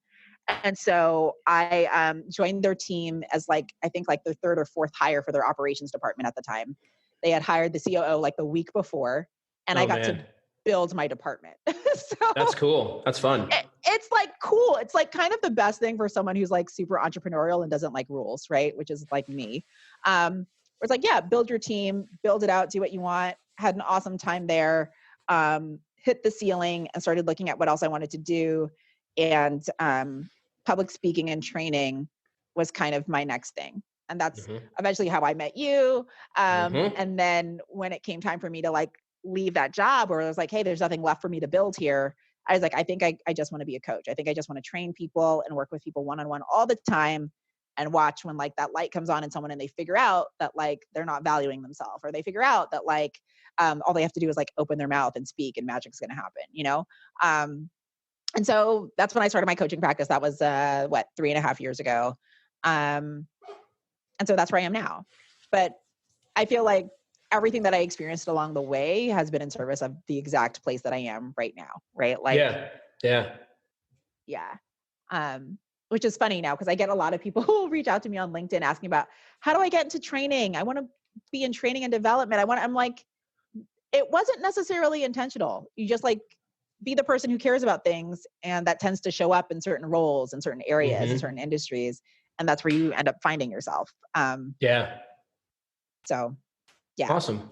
And so I joined their team as like, I think like their 3rd or 4th hire for their operations department at the time. They had hired the COO like the week before. And I got to build my department. So That's cool. That's fun. it's like cool. It's like kind of the best thing for someone who's like super entrepreneurial and doesn't like rules, right? Which is like me. Where it's like, yeah, build your team, build it out, do what you want. Had an awesome time there. Hit the ceiling and started looking at what else I wanted to do. And public speaking and training was kind of my next thing. And that's eventually how I met you. And then when it came time for me to like leave that job where I was like, hey, there's nothing left for me to build here. I was like, I think I just want to be a coach. I think I just want to train people and work with people one-on-one all the time and watch when like that light comes on in someone and they figure out that like they're not valuing themselves, or they figure out that like all they have to do is like open their mouth and speak and magic's going to happen, you know? And so that's when I started my coaching practice. That was 3.5 years ago. And so that's where I am now. But I feel like everything that I experienced along the way has been in service of the exact place that I am right now. Right. Like, yeah. Which is funny now, because I get a lot of people who will reach out to me on LinkedIn asking about, how do I get into training? I want to be in training and development. I'm like, it wasn't necessarily intentional. You just like be the person who cares about things. And that tends to show up in certain roles in certain areas, in certain industries. And that's where you end up finding yourself. So yeah. Awesome.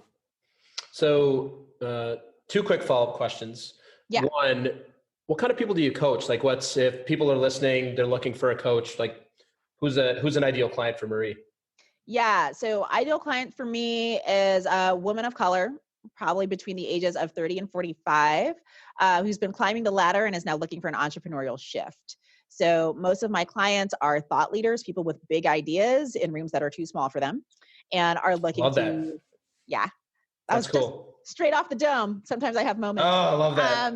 So, 2 quick follow-up questions. Yeah. One, what kind of people do you coach? Like, if people are listening, they're looking for a coach, like who's an ideal client for Marie? Yeah. So ideal client for me is a woman of color, probably between the ages of 30 and 45, who's been climbing the ladder and is now looking for an entrepreneurial shift. So most of my clients are thought leaders, people with big ideas in rooms that are too small for them, and are looking yeah. That's cool. Straight off the dome. Sometimes I have moments. Oh, I love that.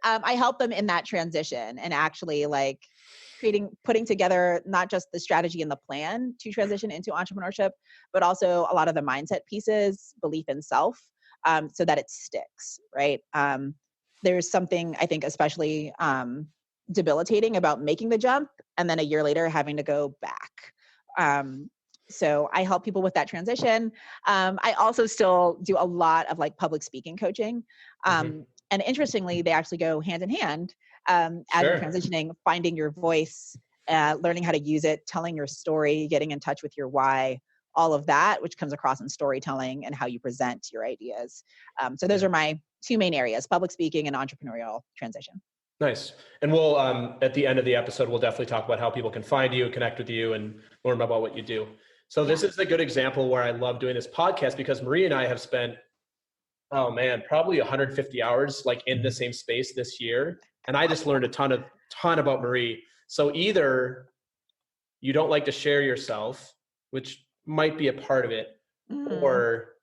I help them in that transition and actually like putting together not just the strategy and the plan to transition into entrepreneurship, but also a lot of the mindset pieces, belief in self, so that it sticks, right? There's something I think especially debilitating about making the jump and then a year later having to go back. So I help people with that transition. I also still do a lot of like public speaking coaching. And interestingly, they actually go hand in hand as you're transitioning, finding your voice, learning how to use it, telling your story, getting in touch with your why, all of that, which comes across in storytelling and how you present your ideas. So those are my 2 main areas, public speaking and entrepreneurial transition. Nice. And we'll, at the end of the episode, we'll definitely talk about how people can find you, connect with you, and learn about what you do. So this is a good example where I love doing this podcast, because Marie and I have spent, probably 150 hours like in the same space this year. And I just learned a ton about Marie. So either you don't like to share yourself, which might be a part of it, or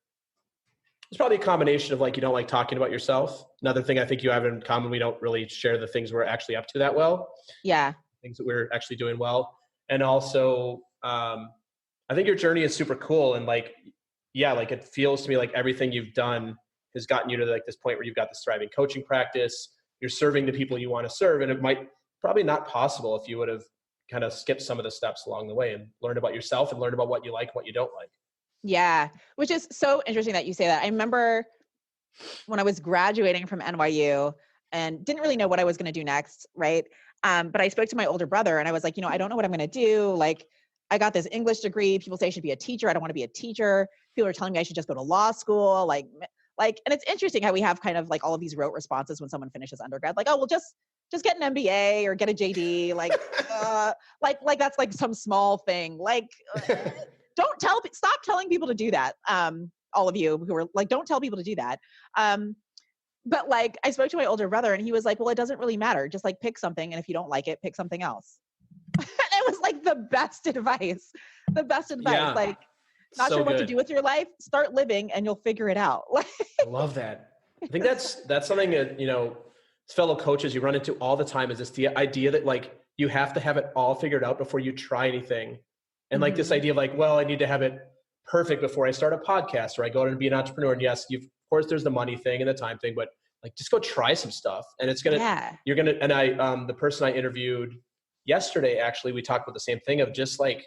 it's probably a combination of like, you don't like talking about yourself. Another thing I think you have in common, we don't really share the things we're actually up to that well. Yeah. Things that we're actually doing well. And also, I think your journey is super cool. And like, like it feels to me like everything you've done has gotten you to like this point where you've got this thriving coaching practice. You're serving the people you want to serve. And it might probably not possible if you would have kind of skipped some of the steps along the way and learned about yourself and learned about what you like, what you don't like. Yeah. Which is so interesting that you say that. I remember when I was graduating from NYU and didn't really know what I was going to do next. Right. But I spoke to my older brother and I was like, I don't know what I'm going to do. Like, I got this English degree. People say I should be a teacher. I don't want to be a teacher. People are telling me I should just go to law school. Like, and it's interesting how we have kind of like all of these rote responses when someone finishes undergrad. Like, oh, well, just get an MBA or get a JD. Like, like that's like some small thing. Like, stop telling people to do that. All of you who are like, don't tell people to do that. But like, I spoke to my older brother and he was like, well, it doesn't really matter. Just like pick something. And if you don't like it, pick something else. It was like the best advice. Like, not sure what to do with your life, start living and you'll figure it out. I love that. I think that's something that, fellow coaches you run into all the time, is this the idea that like you have to have it all figured out before you try anything. And like this idea of like, well, I need to have it perfect before I start a podcast or I go out and be an entrepreneur. And yes, of course there's the money thing and the time thing, but like, just go try some stuff and it's going to, you're going to, and I, the person I interviewed yesterday, actually, we talked about the same thing of just like,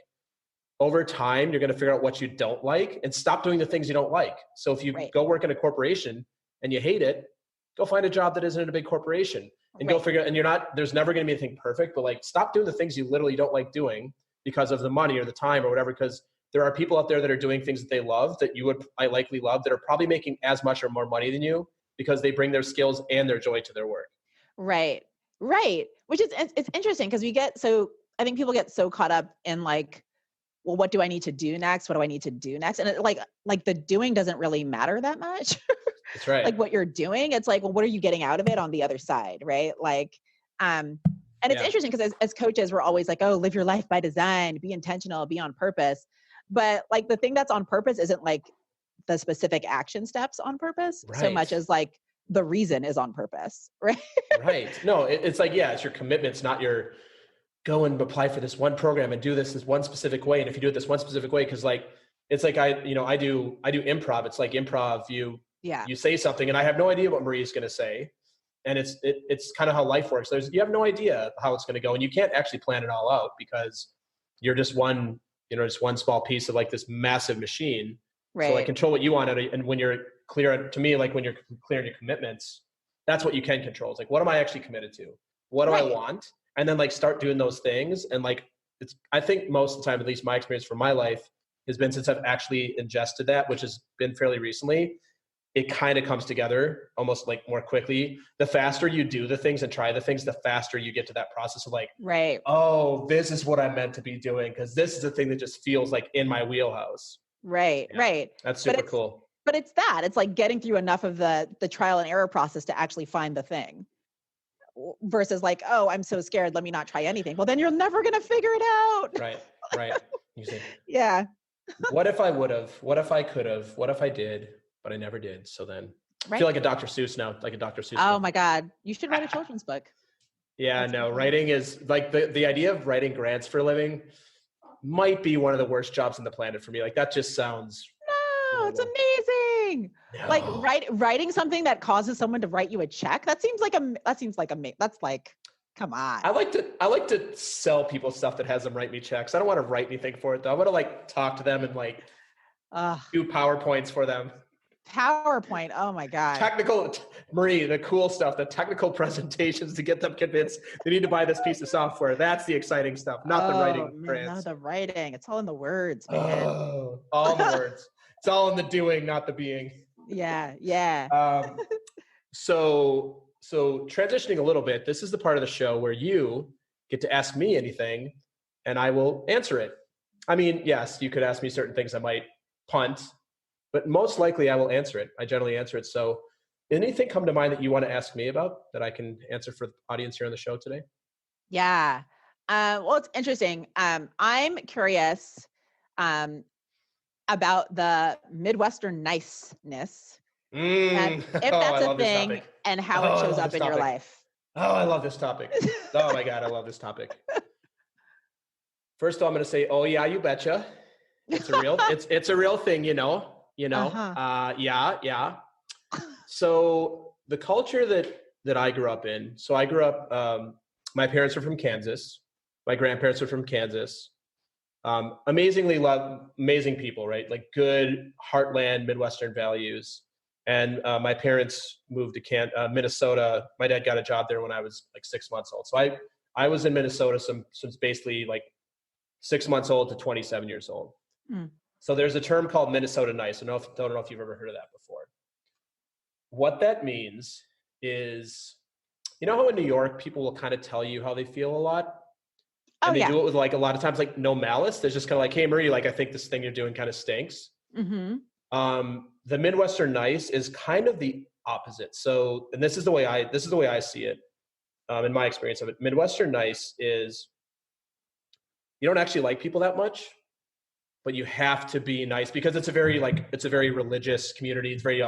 over time, you're going to figure out what you don't like and stop doing the things you don't like. So if you Right. go work in a corporation and you hate it, go find a job that isn't in a big corporation and go figure, and there's never going to be anything perfect, but like stop doing the things you literally don't like doing because of the money or the time or whatever. Because there are people out there that are doing things that they love that you would likely love that are probably making as much or more money than you because they bring their skills and their joy to their work. Right. Which is, it's interesting because I think people get so caught up in like, well, what do I need to do next? What do I need to do next? And like the doing doesn't really matter that much. That's right. Like what you're doing, it's like, well, what are you getting out of it on the other side? Right. Like, and it's interesting because as coaches, we're always like, oh, live your life by design, be intentional, be on purpose. But like the thing that's on purpose isn't like the specific action steps on purpose so much as like the reason is on purpose. Right. Right. No, it's like, it's your commitments, not your go and apply for this one program and do this one specific way. And if you do it this one specific way, cause like, it's like, I do improv. It's like improv. You say something and I have no idea what Marie's going to say. And it's kind of how life works. You have no idea how it's going to go. And you can't actually plan it all out because you're just one small piece of like this massive machine. Right. So like control what you want. And when you're clear, to me, like when you're clear on your commitments, that's what you can control. It's like, what am I actually committed to? What do I want? And then like start doing those things. And like, I think most of the time, at least my experience for my life has been since I've actually ingested that, which has been fairly recently, it kind of comes together almost like more quickly. The faster you do the things and try the things, the faster you get to that process of like, oh, this is what I'm meant to be doing. Cause this is the thing that just feels like in my wheelhouse. Right. That's super cool. But it's it's like getting through enough of the trial and error process to actually find the thing. Versus like, oh, I'm so scared, let me not try anything. Well, then you're never going to figure it out. Right. You say, yeah. What if I would have? What if I could have? What if I did? But I never did. So then I feel like a Dr. Seuss now, like a Dr. Seuss. Oh my God. You should write a children's book. Yeah, no, writing is like the idea of writing grants for a living might be one of the worst jobs on the planet for me. Like that just sounds. No, it's amazing. No. Like writing something that causes someone to write you a check. That's like, come on. I like to sell people stuff that has them write me checks. I don't want to write anything for it though. I want to like talk to them and like do PowerPoints for them. PowerPoint. Oh my God. Marie, the cool stuff, the technical presentations to get them convinced they need to buy this piece of software. That's the exciting stuff, not the writing. No, the writing. It's all in the words, man. All in the words. It's all in the doing, not the being. Yeah. So transitioning a little bit, this is the part of the show where you get to ask me anything and I will answer it. I mean, yes, you could ask me certain things I might punt, but most likely I will answer it. I generally answer it. So anything come to mind that you want to ask me about that I can answer for the audience here on the show today? Yeah. Well, it's interesting. I'm curious about the Midwestern niceness. And if that's a thing and how it shows up in your life. Oh, I love this topic. Oh my God, I love this topic. First of all, I'm going to say, oh yeah, you betcha. It's a real, it's a real thing, you know. Yeah. So the culture that I grew up in, so I grew up, my parents are from Kansas. My grandparents are from Kansas. Amazing people, right? Like good heartland Midwestern values. And my parents moved to Minnesota. My dad got a job there when I was like 6 months old. So I was in Minnesota since basically like 6 months old to 27 years old. Mm. So there's a term called Minnesota nice. I don't know if you've ever heard of that before. What that means is, you know how in New York, people will kind of tell you how they feel a lot? And they do it with like a lot of times, like no malice. They're just kind of like, hey, Marie, like, I think this thing you're doing kind of stinks. Mm-hmm. The Midwestern nice is kind of the opposite. So, and this is the way I see it, in my experience of it. Midwestern nice is you don't actually like people that much, but you have to be nice because it's a very religious community. It's very,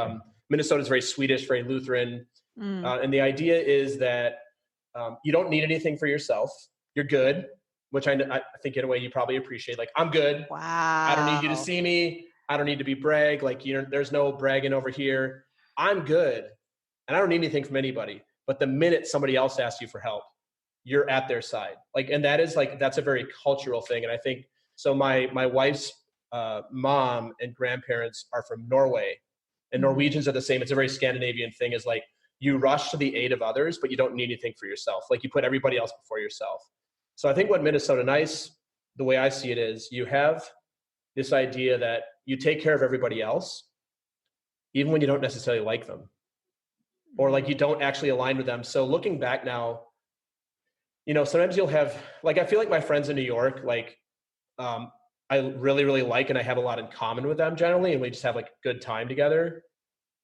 Minnesota's very Swedish, very Lutheran. And the idea is that, you don't need anything for yourself. You're good, which I think in a way you probably appreciate. Like, I'm good. Wow. I don't need you to see me. I don't need to be brag. Like, there's no bragging over here. I'm good. And I don't need anything from anybody. But the minute somebody else asks you for help, you're at their side. Like, and that's a very cultural thing. And I think So my wife's mom and grandparents are from Norway, and Norwegians are the same. It's a very Scandinavian thing, is like you rush to the aid of others, but you don't need anything for yourself. Like you put everybody else before yourself. So I think what Minnesota Nice, the way I see it, is you have this idea that you take care of everybody else, even when you don't necessarily like them, or like you don't actually align with them. So looking back now, you know, sometimes you'll have, like, I feel like my friends in New York, like, I really, really like, and I have a lot in common with them generally, and we just have like a good time together.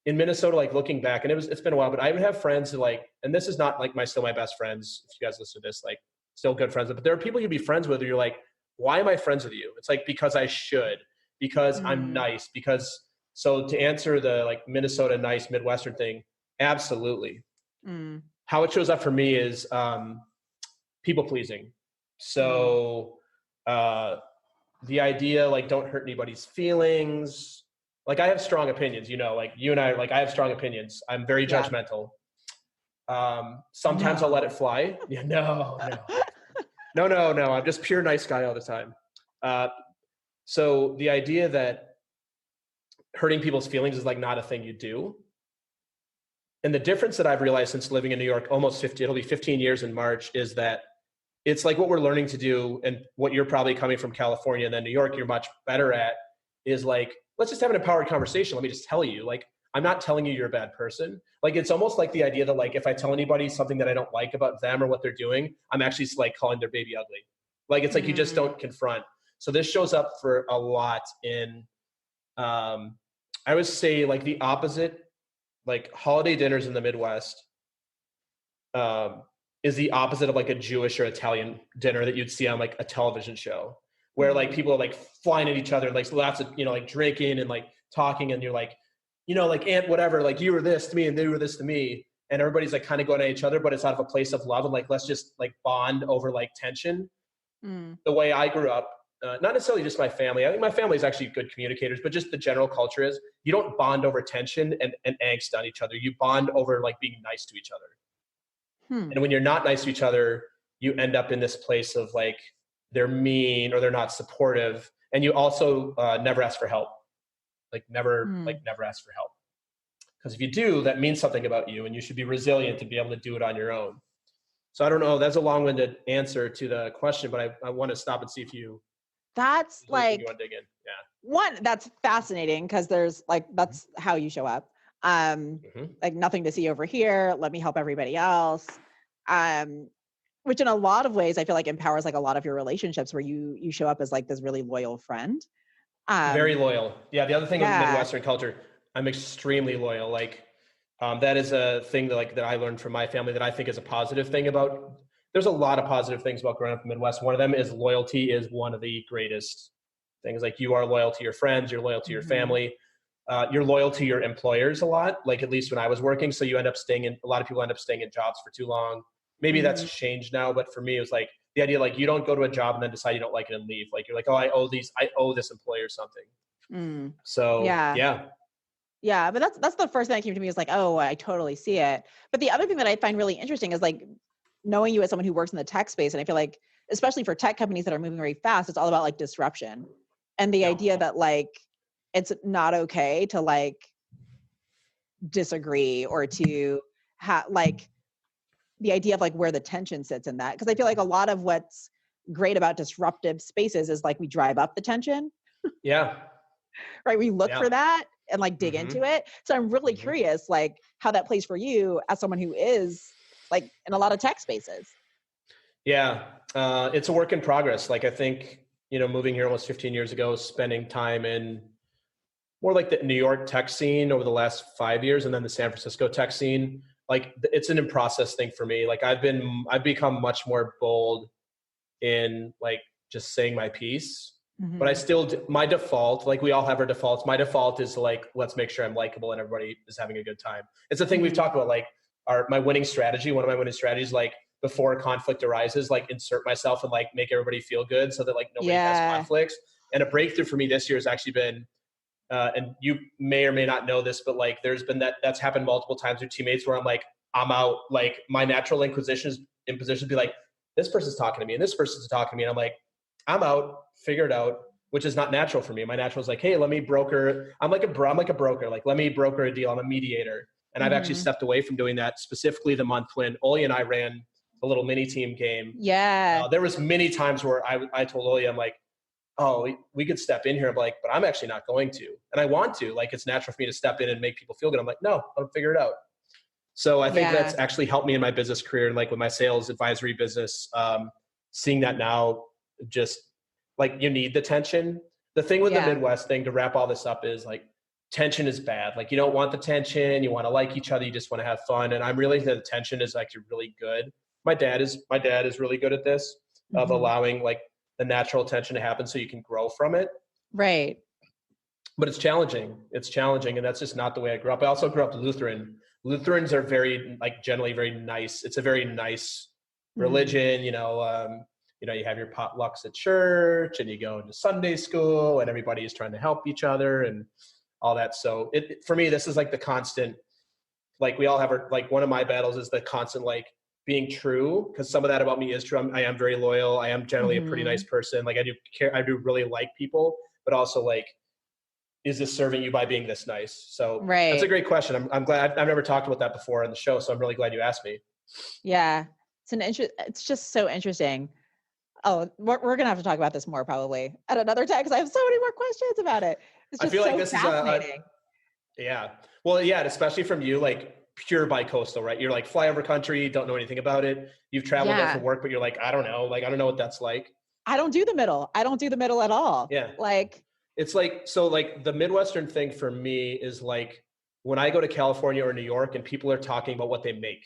In Minnesota, like looking back, and it's been a while, but I would have friends who like, and this is not like still my best friends. If you guys listen to this, like still good friends, but there are people you'd be friends with where you're like, why am I friends with you? It's like, because I should, because I'm nice, because, so to answer the like Minnesota nice Midwestern thing, absolutely. How it shows up for me is people pleasing. So the idea, like, don't hurt anybody's feelings. Like I have strong opinions, you know, like you and I, like I have strong opinions. I'm very judgmental. Sometimes I'll let it fly. Yeah, no. I'm just pure nice guy all the time. So the idea that hurting people's feelings is like not a thing you do. And the difference that I've realized since living in New York, it'll be 15 years in March, is that it's like what we're learning to do, and what you're probably coming from California and then New York, you're much better at, is like, let's just have an empowered conversation. Let me just tell you, like, I'm not telling you you're a bad person. Like, it's almost like the idea that like, if I tell anybody something that I don't like about them or what they're doing, I'm actually like calling their baby ugly. Like, it's like, you just don't confront. So this shows up for a lot in, I would say like the opposite, like holiday dinners in the Midwest, is the opposite of like a Jewish or Italian dinner that you'd see on like a television show, where like people are like flying at each other, like lots of, you know, like drinking and like talking, and you're like, you know, like, aunt whatever, like you were this to me and they were this to me, and everybody's like kind of going at each other, but it's out of a place of love and like, let's just like bond over like tension. The way I grew up, not necessarily just my family. I think my family is actually good communicators, but just the general culture is you don't bond over tension and angst on each other. You bond over like being nice to each other. And when you're not nice to each other, you end up in this place of like, they're mean or they're not supportive. And you also never ask for help. Like never ask for help. Because if you do, that means something about you, and you should be resilient to be able to do it on your own. So I don't know, that's a long-winded answer to the question, but I want to stop and see if you That's like, you want to dig in. Yeah. One, that's fascinating, because there's like, that's how you show up. Like nothing to see over here. Let me help everybody else. Which in a lot of ways, I feel like empowers like a lot of your relationships, where you show up as like this really loyal friend. Very loyal. Yeah. The other thing with Midwestern culture, I'm extremely loyal. Like, that is a thing that I learned from my family that I think is a positive thing about, there's a lot of positive things about growing up in the Midwest. One of them is loyalty is one of the greatest things. Like, you are loyal to your friends, you're loyal to your family, you're loyal to your employers a lot. Like, at least when I was working, so you end up a lot of people end up staying in jobs for too long. Maybe that's changed now, but for me, it was like the idea, like, you don't go to a job and then decide you don't like it and leave. Like, you're like, oh, I owe this employer something. So yeah, but that's the first thing that came to me, is like, oh, I totally see it. But the other thing that I find really interesting is like knowing you as someone who works in the tech space, and I feel like, especially for tech companies that are moving very fast, it's all about like disruption, and the idea that like it's not okay to like disagree, or to like the idea of like where the tension sits in that. Because I feel like a lot of what's great about disruptive spaces is like we drive up the tension. Yeah. Right. We look for that and like dig into it. So I'm really curious, like how that plays for you as someone who is like in a lot of tech spaces. Yeah. It's a work in progress. Like, I think, you know, moving here almost 15 years ago, spending time in more like the New York tech scene over the last 5 years, and then the San Francisco tech scene, like it's an in-process thing for me. Like, I've become much more bold in like just saying my piece, but I still, my default, like we all have our defaults. My default is like, let's make sure I'm likable and everybody is having a good time. It's a thing we've talked about, like my winning strategy. One of my winning strategies, like before a conflict arises, like insert myself and like make everybody feel good so that like nobody has conflicts. And a breakthrough for me this year has actually been, and you may or may not know this, but like there's been that's happened multiple times with teammates where I'm like, I'm out. Like, my natural imposition be like, this person's talking to me and this person's talking to me. And I'm like, I'm out, figure it out, which is not natural for me. My natural is like, hey, let me broker. I'm like a broker. Like, let me broker a deal. I'm a mediator. And I've actually stepped away from doing that, specifically the month when Oli and I ran a little mini team game. Yeah. There was many times where I told Oli, I'm like, oh, we could step in here. I'm like, but I'm actually not going to. And I want to. Like, it's natural for me to step in and make people feel good. I'm like, no, I'll figure it out. So I think that's actually helped me in my business career and like with my sales advisory business, seeing that now, just like you need the tension. The thing with the Midwest thing, to wrap all this up, is like tension is bad. Like you don't want the tension. You want to like each other. You just want to have fun. And I'm really, the tension is actually really good. My dad is really good at this, of allowing like the natural tension to happen so you can grow from it. Right. But it's challenging. And that's just not the way I grew up. I also grew up Lutheran. Lutherans are very, like, generally very nice. It's a very nice religion. You know, you have your potlucks at church and you go into Sunday school and everybody is trying to help each other and all that. So for me, this is like the constant, like we all have our, like one of my battles is the constant, like being true. Cause some of that about me is true. I am very loyal. I am generally a pretty nice person. Like I do really like people, but also like, is this serving you by being this nice? So that's a great question. I'm glad I've never talked about that before on the show. So I'm really glad you asked me. Yeah. It's just so interesting. Oh, we're going to have to talk about this more probably at another time, because I have so many more questions about it. It's just, I feel like this fascinating. Yeah. Well, yeah, especially from you, like pure bi-coastal, right? You're like fly over country, don't know anything about it. You've traveled there for work, but you're like, I don't know what that's like. I don't do the middle. I don't do the middle at all. Yeah. Like, it's like, so like the Midwestern thing for me is like when I go to California or New York and people are talking about what they make.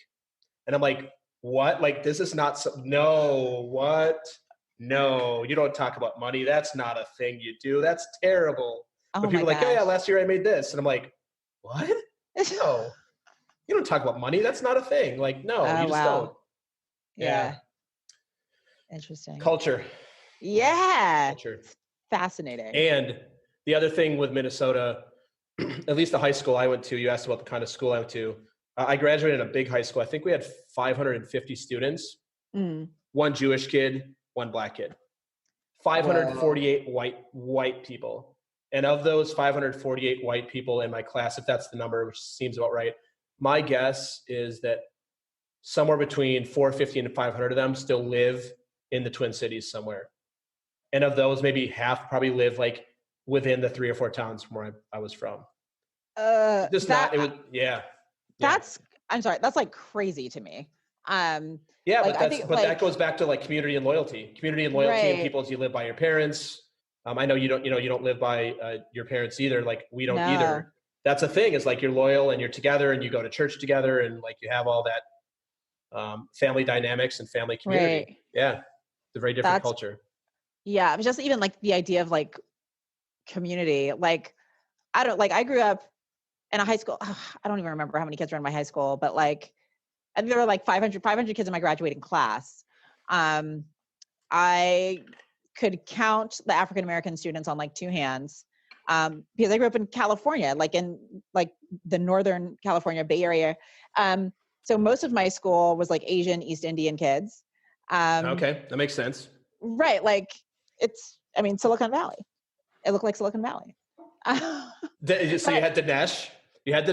And I'm like, what? Like, this is not, what? No, you don't talk about money. That's not a thing you do. That's terrible. But people are like, yeah, last year I made this. And I'm like, what? No, you don't talk about money. That's not a thing. Like, no, you just don't. Yeah. Interesting. Culture. Yeah. Culture. Fascinating. And the other thing with Minnesota, at least the high school I went to, you asked about the kind of school I went to. I graduated in a big high school. I think we had 550 students, one Jewish kid, one black kid, 548 white people. And of those 548 white people in my class, if that's the number, which seems about right, my guess is that somewhere between 450 and 500 of them still live in the Twin Cities somewhere. And of those, maybe half probably live like within the 3 or 4 towns from where I was from. I'm sorry, that's like crazy to me. Yeah, like, but that goes back to like community and loyalty and people as you live by your parents. I know you don't live by your parents either. Like we don't either. That's a thing, is like you're loyal and you're together and you go to church together and like you have all that family dynamics and family community. Right. Yeah. It's a very different culture. Yeah. Just even like the idea of like community, like, I grew up in a high school. I don't even remember how many kids were in my high school, but like, I think there were like 500 kids in my graduating class. I could count the African-American students on like 2 hands. Because I grew up in California, like in like the Northern California Bay Area. So most of my school was like Asian, East Indian kids. Okay. That makes sense. Right. Like Silicon Valley. It looked like Silicon Valley. So you had Dinesh. You had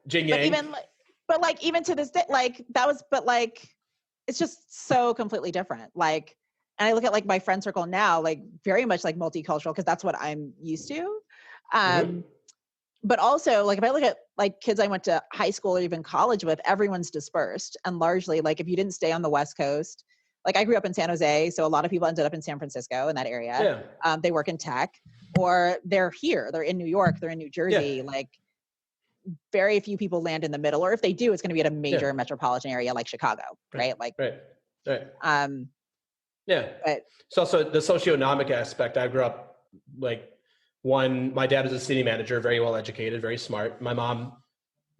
Jing Yang. Even to this day, it's just so completely different. Like, and I look at like my friend circle now, like very much like multicultural, because that's what I'm used to. But also like if I look at like kids I went to high school or even college with, everyone's dispersed. And largely like if you didn't stay on the West Coast, like I grew up in San Jose, so a lot of people ended up in San Francisco, in that area. Yeah. They work in tech, or they're here, they're in New York, they're in New Jersey. Yeah. Like very few people land in the middle, or if they do, it's going to be at a major metropolitan area like Chicago, right? Like, right. Yeah. But it's also the socioeconomic aspect. I grew up like my dad was a city manager, very well educated, very smart. My mom,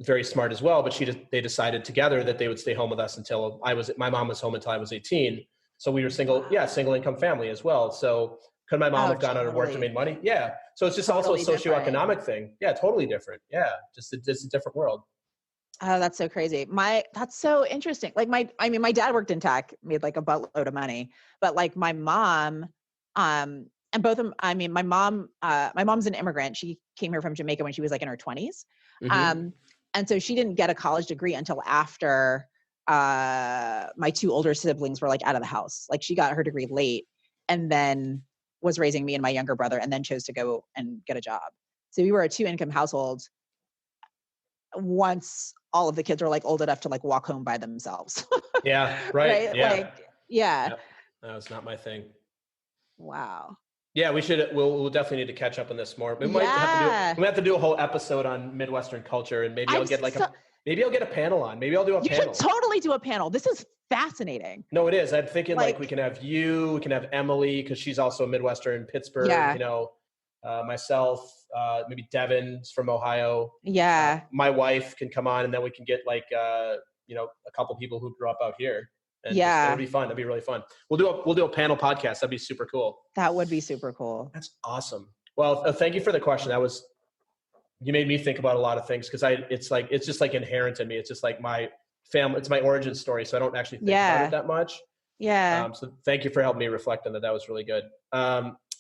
very smart as well, but they decided together that they would stay home with us until my mom was home until I was 18. So we were single income family as well. So could my mom have gone out and worked and made money? Yeah. So it's just also a socioeconomic thing. Yeah. Totally different. Yeah. Just a different world. Oh, that's so crazy. That's so interesting. Like my dad worked in tech, made like a buttload of money, but like my mom, and both of them, my mom's an immigrant. She came here from Jamaica when she was like in her 20s. Mm-hmm. And so she didn't get a college degree until after, my two older siblings were like out of the house. Like she got her degree late and then was raising me and my younger brother and then chose to go and get a job. So we were a 2-income household once all of the kids were like old enough to like walk home by themselves. Yeah. Right. Right? Yeah. Like, yeah. Yep. That was not my thing. Wow. Yeah, we'll definitely need to catch up on this more. Yeah. We might have to do a whole episode on Midwestern culture, and maybe I'm I'll get so, maybe I'll get a panel on. Maybe I'll do a you panel. should totally do a panel. This is fascinating. No, it is. I'm thinking like Like, we can have Emily, because she's also a Midwestern, Pittsburgh, yeah. myself, maybe Devin's from Ohio. Yeah. My wife can come on, and then we can get like, a couple people who grew up out here. And Yeah. it'll be fun. It'll be really fun. We'll do a panel podcast. That'd be super cool. That would be super cool. That's awesome. Well, thank you for the question. You made me think about a lot of things, because it's just like inherent in me. It's just like my family. It's my origin story. So I don't actually think about it that much. Yeah. So thank you for helping me reflect on that. That was really good.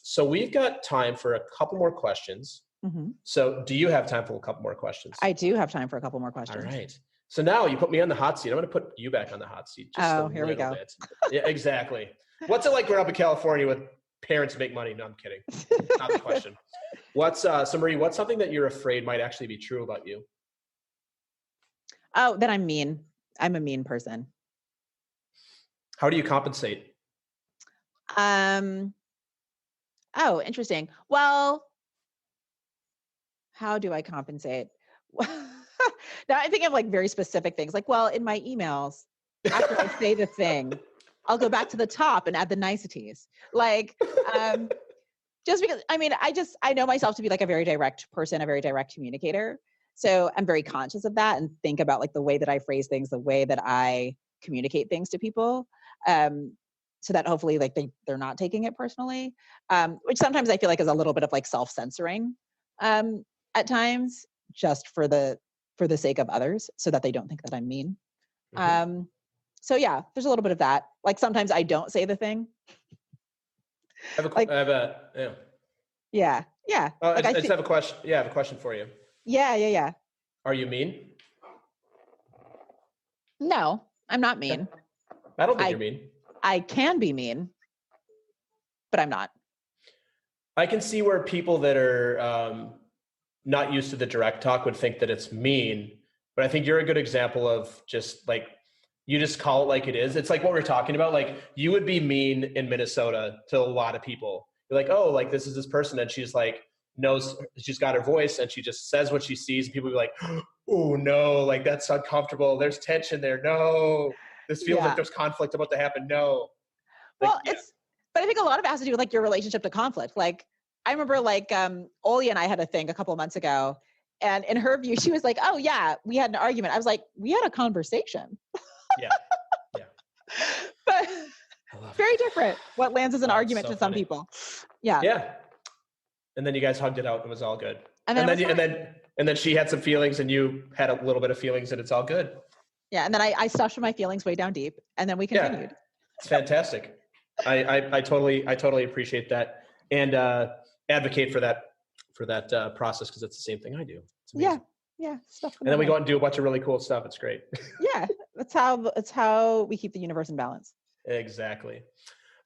So we've got time for a couple more questions. Mm-hmm. So do you have time for a couple more questions? I do have time for a couple more questions. All right. So now you put me on the hot seat. I'm going to put you back on the hot seat. Just here we go. Bit. Yeah, exactly. What's it like growing up in California with parents who make money? No, I'm kidding. Not the question. So Marie, what's something that you're afraid might actually be true about you? Oh, that I'm mean. I'm a mean person. How do you compensate? Oh, interesting. Well, how do I compensate? Now I think of like very specific things. Like, well, in my emails, after I say the thing, I'll go back to the top and add the niceties. Like, just because, I know myself to be like a very direct person, a very direct communicator. So I'm very conscious of that and think about like the way that I phrase things, the way that I communicate things to people. So that hopefully like they're not taking it personally, which sometimes I feel like is a little bit of like self-censoring at times, just for the sake of others, so that they don't think that I'm mean. Mm-hmm. So yeah, there's a little bit of that. Like sometimes I don't say the thing. Yeah. Yeah. I have a question. Yeah, I have a question for you. Yeah. Are you mean? No, I'm not mean. I don't think you're mean. I can be mean, but I'm not. I can see where people that are not used to the direct talk would think that it's mean, but I think you're a good example of just like, you just call it like it is. It's like what we're talking about. Like you would be mean in Minnesota to a lot of people. You're like, oh, like this is this person. And she's like, knows she's got her voice and she just says what she sees. And people be like, oh no, like that's uncomfortable. There's tension there. No, this feels like there's conflict about to happen. No. Well, but I think a lot of it has to do with like your relationship to conflict. Like I remember like Oli and I had a thing a couple of months ago, and in her view, she was like, oh yeah, we had an argument. I was like, we had a conversation. Yeah. But very different. What lands as an argument to some people. Yeah. Yeah. And then you guys hugged it out and it was all good. And then she had some feelings and you had a little bit of feelings and it's all good. Yeah. And then I stuffed my feelings way down deep and then we continued. Yeah. It's fantastic. I totally appreciate that and advocate for that process, because it's the same thing I do. Yeah. Stuff. And then we go out and do a bunch of really cool stuff. It's great. Yeah. That's how we keep the universe in balance. Exactly.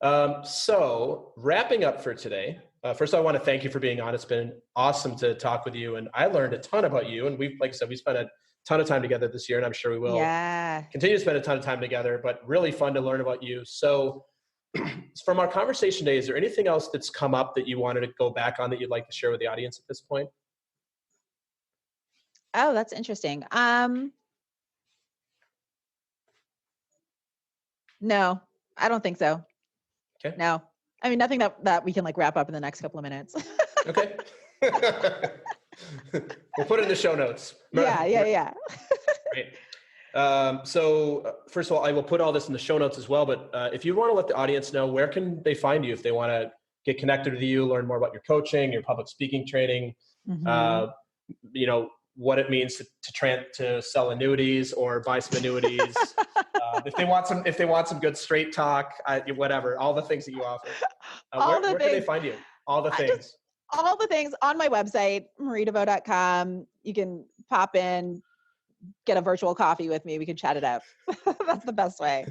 So wrapping up for today, first I want to thank you for being on. It's been awesome to talk with you, and I learned a ton about you. And like I said, we spent a ton of time together this year, and I'm sure we will continue to spend a ton of time together, but really fun to learn about you. So from our conversation today, is there anything else that's come up that you wanted to go back on that you'd like to share with the audience at this point? Oh, that's interesting. No, I don't think so. Okay. No, I mean, nothing that we can like wrap up in the next couple of minutes. Okay. We'll put it in the show notes. Yeah. Great. So first of all, I will put all this in the show notes as well, but if you want to let the audience know, where can they find you if they want to get connected with you, learn more about your coaching, your public speaking training, what it means to sell annuities or buy some annuities. If they want some good straight talk, whatever, all the things that you offer. Where can they find you? All the things. All the things on my website, mariedeveaux.com. You can pop in, get a virtual coffee with me. We can chat it out. That's the best way.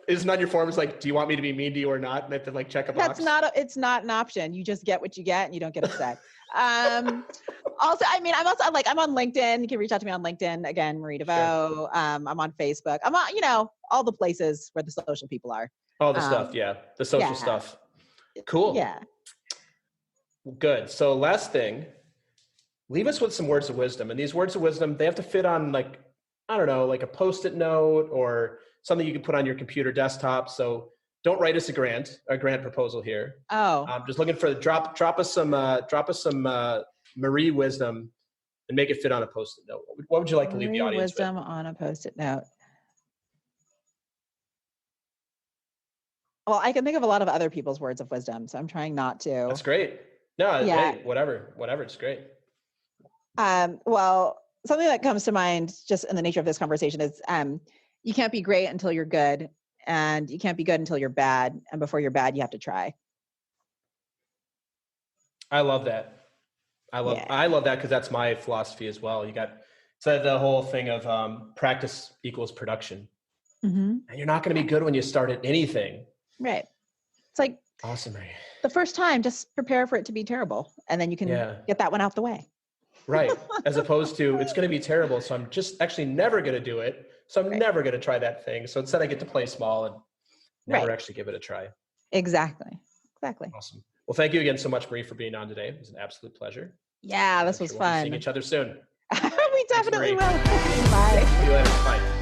Isn't on your forms like, do you want me to be mean to you or not? And they have to like check a box. It's not an option. You just get what you get and you don't get upset. Also, I mean, I'm on LinkedIn. You can reach out to me on LinkedIn. Again, Marie Deveaux. Sure. I'm on Facebook. I'm on, all the places where the social people are. All the stuff. Yeah. The social stuff. Cool. Yeah. Good. So last thing, leave us with some words of wisdom. And these words of wisdom, they have to fit on like a Post-it note or something you can put on your computer desktop. So don't write us a grant proposal here. Oh, I'm just looking for drop us some Marie wisdom and make it fit on a Post-it note. What would you like to leave the audience wisdom with? on a Post-it note. Well, I can think of a lot of other people's words of wisdom, so I'm trying not to. That's great. No, yeah. Hey, whatever, it's great. Well, something that comes to mind just in the nature of this conversation is you can't be great until you're good, and you can't be good until you're bad. And before you're bad, you have to try. I love that. I love that because that's my philosophy as well. You got the whole thing of practice equals production. Mm-hmm. And you're not going to be good when you start at anything. Right. It's like awesome, Marie. The first time, just prepare for it to be terrible, and then you can get that one out the way. Right. As opposed to it's going to be terrible, so I'm just actually never going to do it. So I'm never going to try that thing. So instead, I get to play small and never actually give it a try. Exactly. Awesome. Well, thank you again so much, Marie, for being on today. It was an absolute pleasure. Yeah, this was fun. We'll be seeing each other soon. We definitely will. Bye. See you later. Bye.